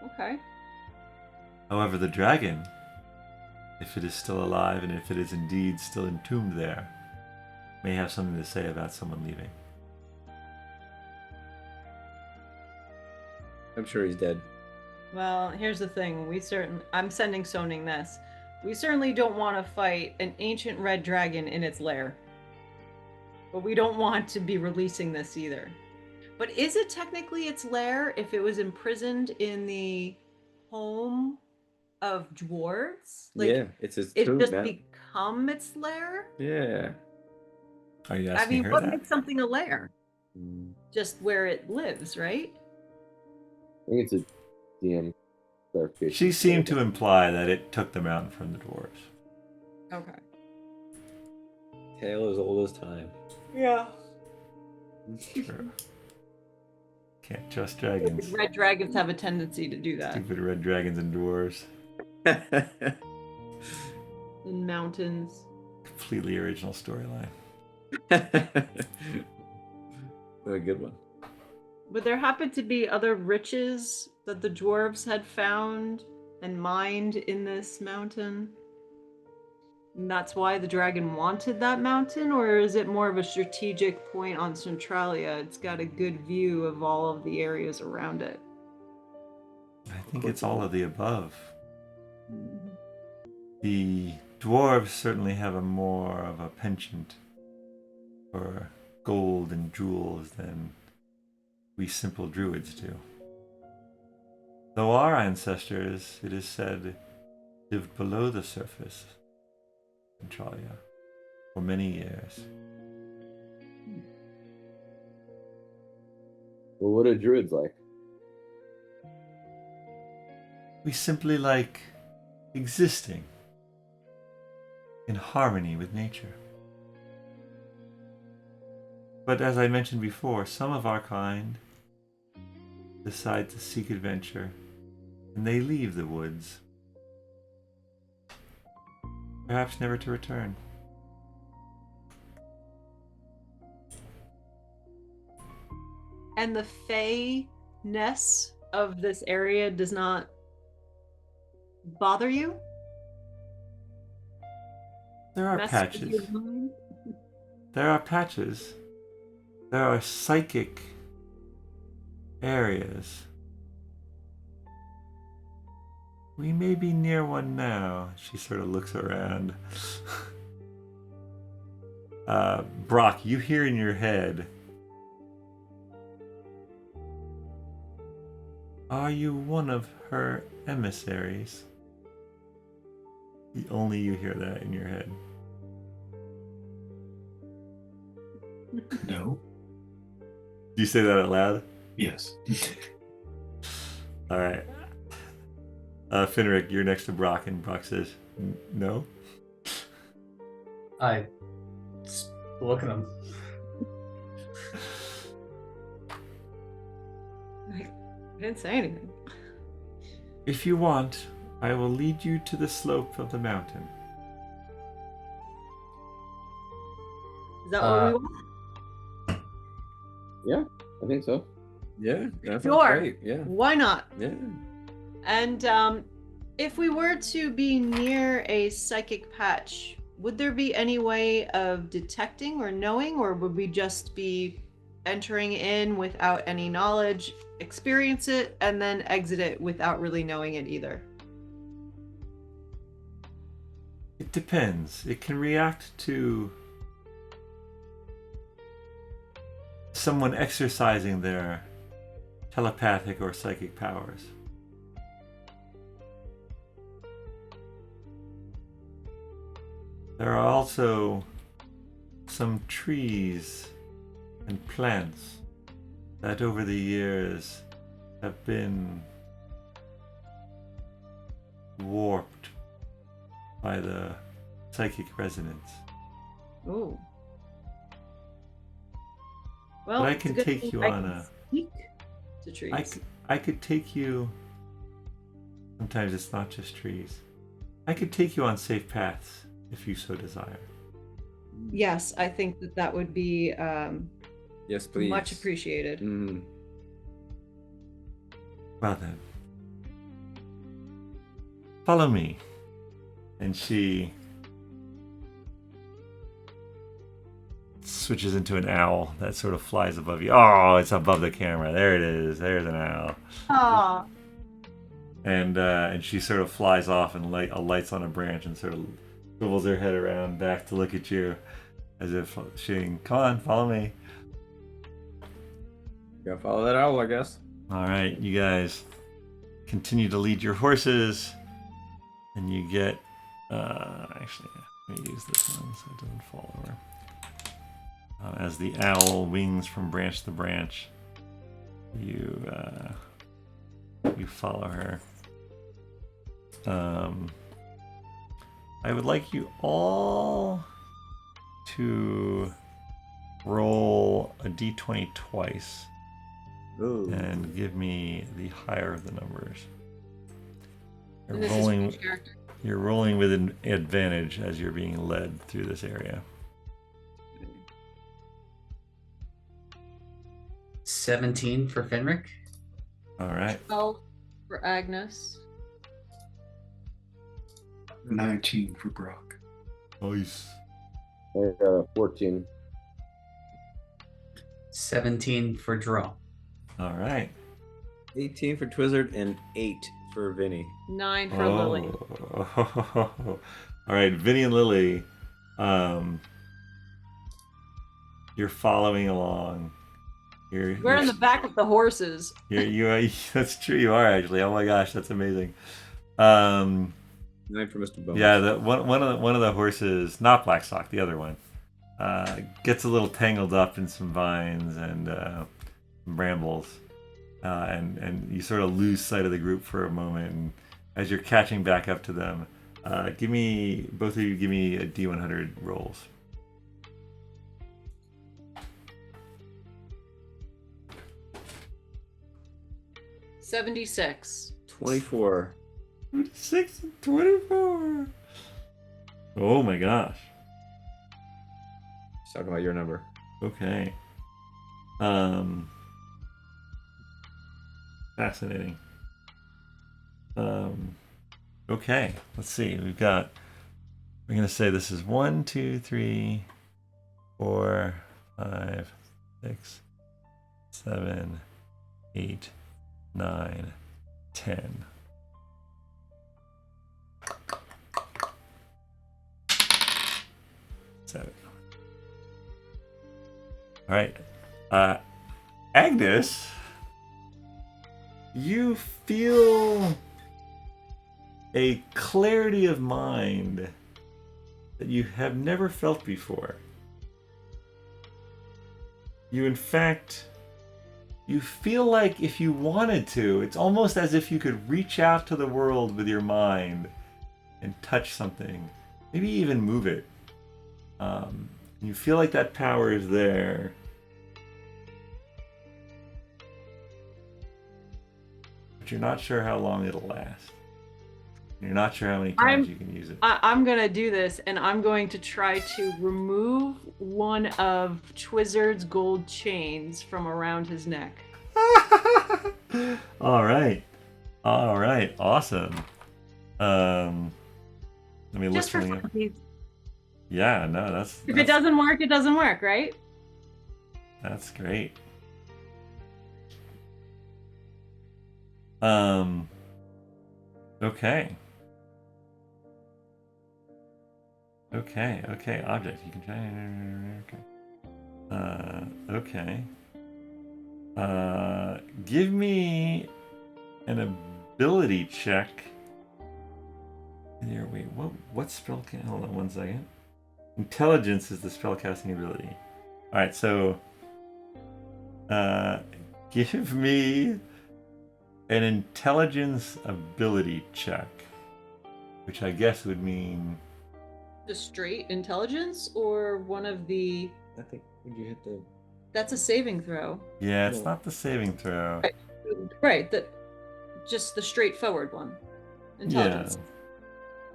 Okay. However, the dragon, if it is still alive and if it is indeed still entombed there, may have something to say about someone leaving. I'm sure he's dead. Well, here's the thing. I'm sending Soning this. We certainly don't want to fight an ancient red dragon in its lair. But we don't want to be releasing this either. But is it technically its lair if it was imprisoned in the home of dwarves? Yeah, it's his It tomb just now. become its lair? Yeah. Are you I asking mean, her what that? makes something a lair? Just where it lives, right? I think it's a DM clarification. She seemed to imply that it took the mountain from the dwarves. Okay. Tale as old as time. Yeah. Sure. Can't trust dragons. Red dragons have a tendency to do that. Stupid red dragons and dwarves. In mountains. Completely original storyline. What a good one. Would there happen to be other riches that the dwarves had found and mined in this mountain? And that's why the dragon wanted that mountain? Or is it more of a strategic point on Centralia? It's got a good view of all of the areas around it. I think it's all of the above. The dwarves certainly have a more of a penchant for gold and jewels than we simple druids do. Though our ancestors, it is said, lived below the surface in Centralia for many years. Well, what are druids like? We simply like existing in harmony with nature. But as I mentioned before, some of our kind decide to seek adventure and they leave the woods, perhaps never to return. And the Fae-ness of this area does not bother you? There are Mess with patches. your mind? There are patches. There are psychic areas. We may be near one now. She sort of looks around. Brock, you hear in your head, are you one of her emissaries? Only you hear that in your head. No. Do you say that out loud? Yes. All right. Finric, you're next to Brock, and Brock says, no? I just look at him. I didn't say anything. If you want, I will lead you to the slope of the mountain. Is that what we Uh, want? Yeah, I think so. Yeah, that sounds Sure. great. Yeah. Why not? Yeah. And if we were to be near a psychic patch, would there be any way of detecting or knowing, or would we just be entering in without any knowledge, experience it, and then exit it without really knowing it either? It depends. It can react to someone exercising their telepathic or psychic powers. There are also some trees and plants that over the years have been warped by the psychic resonance. Ooh. Well, But I it's a can good take thing you I on can a... speak to trees. I could take you... Sometimes it's not just trees. I could take you on safe paths if you so desire. Yes, I think that would be Yes, please. much appreciated. Mm. Well then. Follow me. And she switches into an owl that sort of flies above you. Oh, it's above the camera. There it is. There's an owl. Aw. And she sort of flies off and alights on a branch and sort of swivels her head around back to look at you as if saying, come on, follow me. Gotta follow that owl, I guess. All right, you guys continue to lead your horses, and you get. Actually, let me use this one so it doesn't fall over. As the owl wings from branch to branch, you follow her. I would like you all to roll a d20 twice. Ooh. And give me the higher of the numbers. And this is for each character. You're rolling with an advantage as you're being led through this area. 17 for Finric. All right. 12 for Agnes. 19 for Brock. Nice. 14. 17 for Dromm. All right. 18 for Twizzard and 8 for Vinny. 9 for Lily. All right, Vinny and Lily. You're following along. We're in the back of the horses. That's true. You are actually. Oh my gosh, that's amazing. 9 for Mr. Bones. Yeah, one of the horses, not Blackstock, the other one, gets a little tangled up in some vines and brambles, and you sort of lose sight of the group for a moment. And as you're catching back up to them, both of you give me a D100 rolls. $76. 24. 6 and 24. Oh my gosh. Just talking about your number. Okay. Fascinating. Okay, let's see. We're gonna say this is 1, 2, 3, 4, 5, 6, 7, 8, 9, 10. Seven. All right. Agnes, you feel a clarity of mind that you have never felt before. You feel like if you wanted to, it's almost as if you could reach out to the world with your mind and touch something, maybe even move it. You feel like that power is there. But you're not sure how long it'll last. You're not sure how many times you can use it. I'm gonna do this, and I'm going to try to remove one of Twizzard's gold chains from around his neck. All right, awesome. Let me look Just for something up. fun. Yeah, no, that's If it doesn't work, it doesn't work, right? That's great. Okay. Okay, object. You can try. Okay. Give me an ability check. Here, wait, what spell can, hold on one second. Intelligence is the spellcasting ability. Alright, so give me an intelligence ability check. Which I guess would mean The straight intelligence, or one of the... I think, would you hit the... That's a saving throw. yeah, it's not the saving throw. Right, just the straightforward one. Intelligence.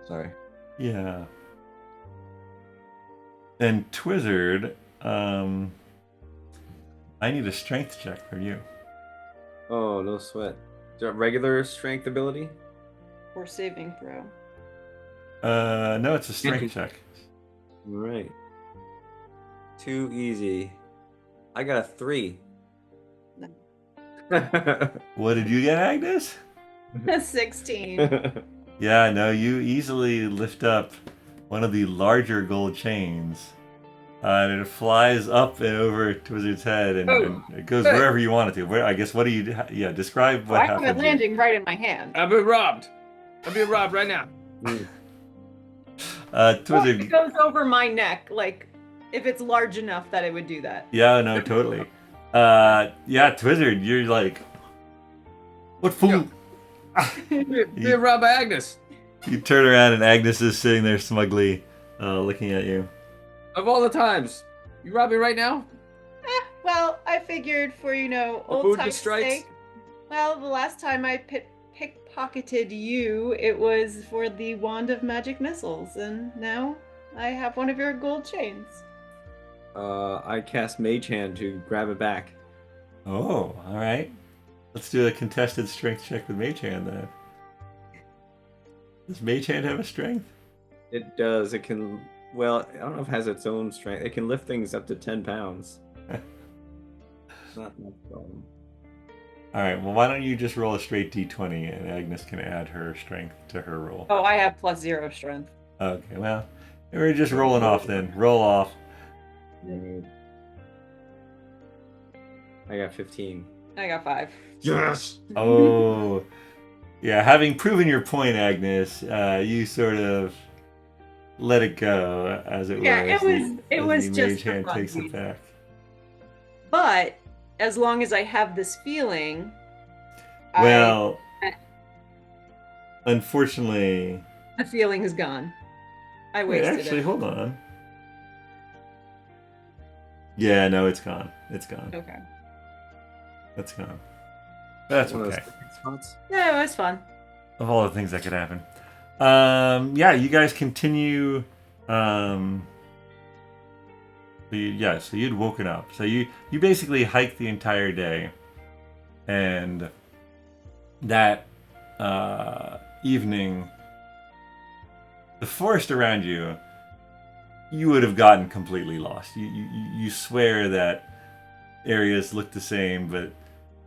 Sorry. Yeah. And Twizzard, I need a strength check from you. Oh, no sweat. Is that regular strength ability? Or saving throw. No, it's a strength check. Right. Too easy. I got a 3. What did you get, Agnes? 16. Yeah, no, you easily lift up one of the larger gold chains. And it flies up and over Twizzard's head, and it goes wherever you want it to. Where, I guess, what do you... Yeah, describe what happens. I have it landing right in my hand. I've been robbed. I'm being robbed right now. Twizzard... It goes over my neck, like, if it's large enough that it would do that. Yeah, no, totally. Yeah, Twizzard, you're like... What fool? Being robbed by Agnes. You turn around and Agnes is sitting there smugly looking at you. Of all the times. You robbed me right now? Well, I figured for, old food time's strikes? sake. Well, the last time I pickpocketed you, it was for the Wand of Magic Missiles, and now I have one of your gold chains. I cast Mage Hand to grab it back. Oh, alright. Let's do a contested strength check with Mage Hand then. Does Mage Hand have a strength? It does. It can... Well, I don't know if it has its own strength. It can lift things up to 10 pounds. Not much problem. Alright, well why don't you just roll a straight d20 and Agnes can add her strength to her roll. Oh, I have +0 strength. Okay, well, we're just rolling off then. Roll off. I got 15. I got 5. Yes. Oh, yeah, having proven your point, Agnes, you sort of let it go, as it were. Yeah, as it was the just Mage for Hand fun. takes it back. But as long as I have this feeling, Well, unfortunately... the feeling is gone. I Wait, wasted actually, it. hold on. Yeah, no, it's gone. It's gone. Okay. It's gone. That's One of those okay. spots. Yeah, it was fun. Of all the things that could happen. Yeah, you guys continue. So you'd woken up. So you basically hiked the entire day, and that evening, the forest around you, you would have gotten completely lost. You swear that areas look the same, but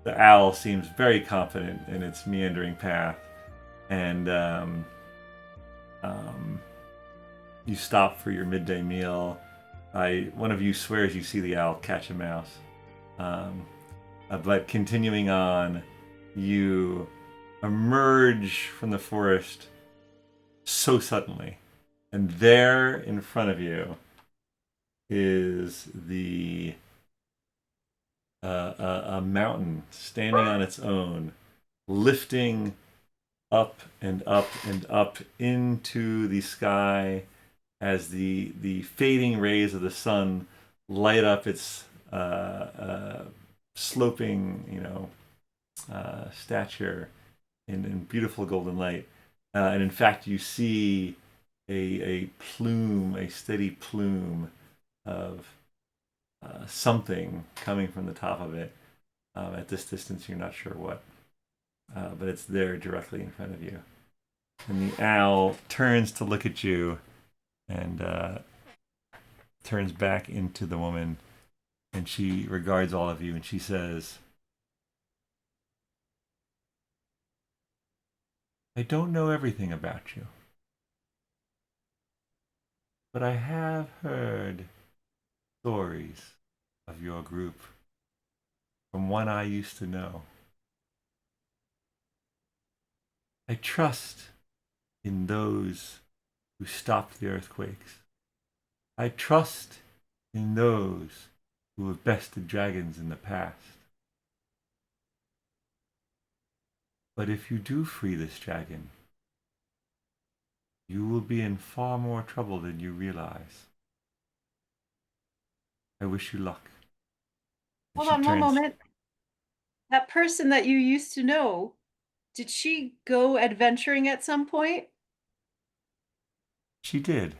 the owl seems very confident in its meandering path, and you stop for your midday meal. One of you swears you see the owl catch a mouse, but continuing on, you emerge from the forest so suddenly, and there in front of you is a mountain standing on its own, lifting up and up and up into the sky as the fading rays of the sun light up its sloping, stature in beautiful golden light. And in fact, you see a steady plume of something coming from the top of it. At this distance, you're not sure what, but it's there directly in front of you. And the owl turns to look at you and turns back into the woman, and she regards all of you and she says, I don't know everything about you, but I have heard stories of your group from one I used to know. I trust in those who stopped the earthquakes. I trust in those who have bested dragons in the past. But if you do free this dragon, you will be in far more trouble than you realize. I wish you luck. And Hold she on one turns- moment. That person that you used to know, did she go adventuring at some point? She did.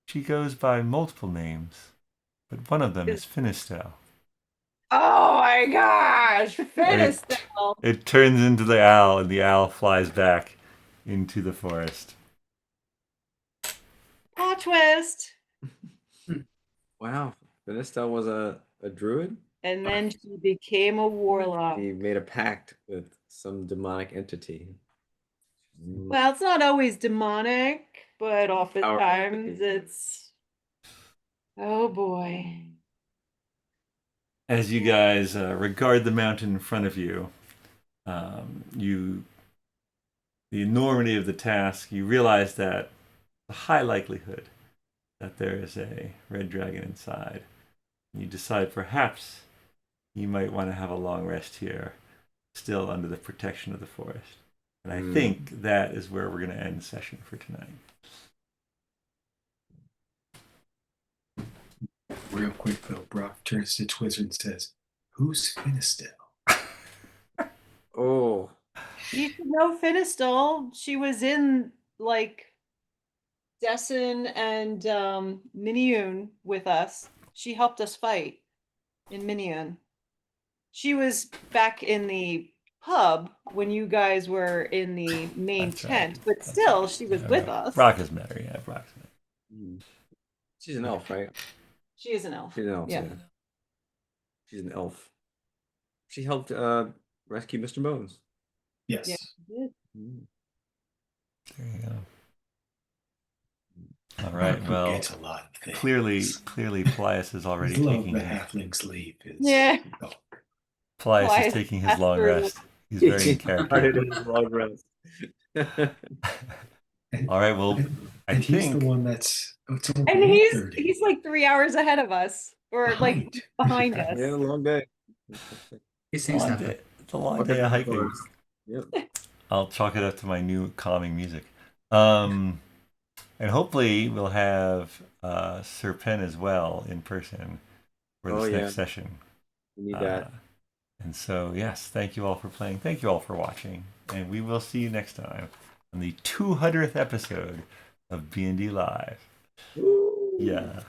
She goes by multiple names, but one of them is Finistel. Oh my gosh, Finistel. It turns into the owl, and the owl flies back into the forest. Plot twist. Wow. Finistel was a druid? And then she became a warlock. He made a pact with some demonic entity. Well, it's not always demonic, but oftentimes it's. Oh boy. As you guys regard the mountain in front of you, the enormity of the task, you realize that the high likelihood that there is a red dragon inside. You decide perhaps you might want to have a long rest here, still under the protection of the forest. And I think that is where we're going to end the session for tonight. Real quick though, Brock turns to Twizzard and says, "Who's Finistel?" Oh. You should know Finistel. She was in like Desson and Miniun with us. She helped us fight in Miniun. She was back in the pub when you guys were in the main That's right. tent, but still, she was with us. Brock has met her, yeah, Brock's met her. She's an elf, right? She is an elf. She's an elf. Yeah. She's an elf. She helped rescue Mr. Bones. Yes. Yeah. There you go. All right. Who Well, gets a lot of things. clearly, Paelias is already His love taking the his, halflings leave is Yeah. oh, Paelias Paelias is taking his long after- rest. He's very in character. All right. Well, I and he's think the one that's it's only And 8:30. he's like 3 hours ahead of us, or like behind Yeah, us. a long day. These things happen. it's a long day of hiking. Yep. I'll chalk it up to my new calming music. And hopefully we'll have Sir Pen as well in person for this next session. We need that. And so, yes, thank you all for playing. Thank you all for watching. And we will see you next time on the 200th episode of BND Live. Woo. Yeah.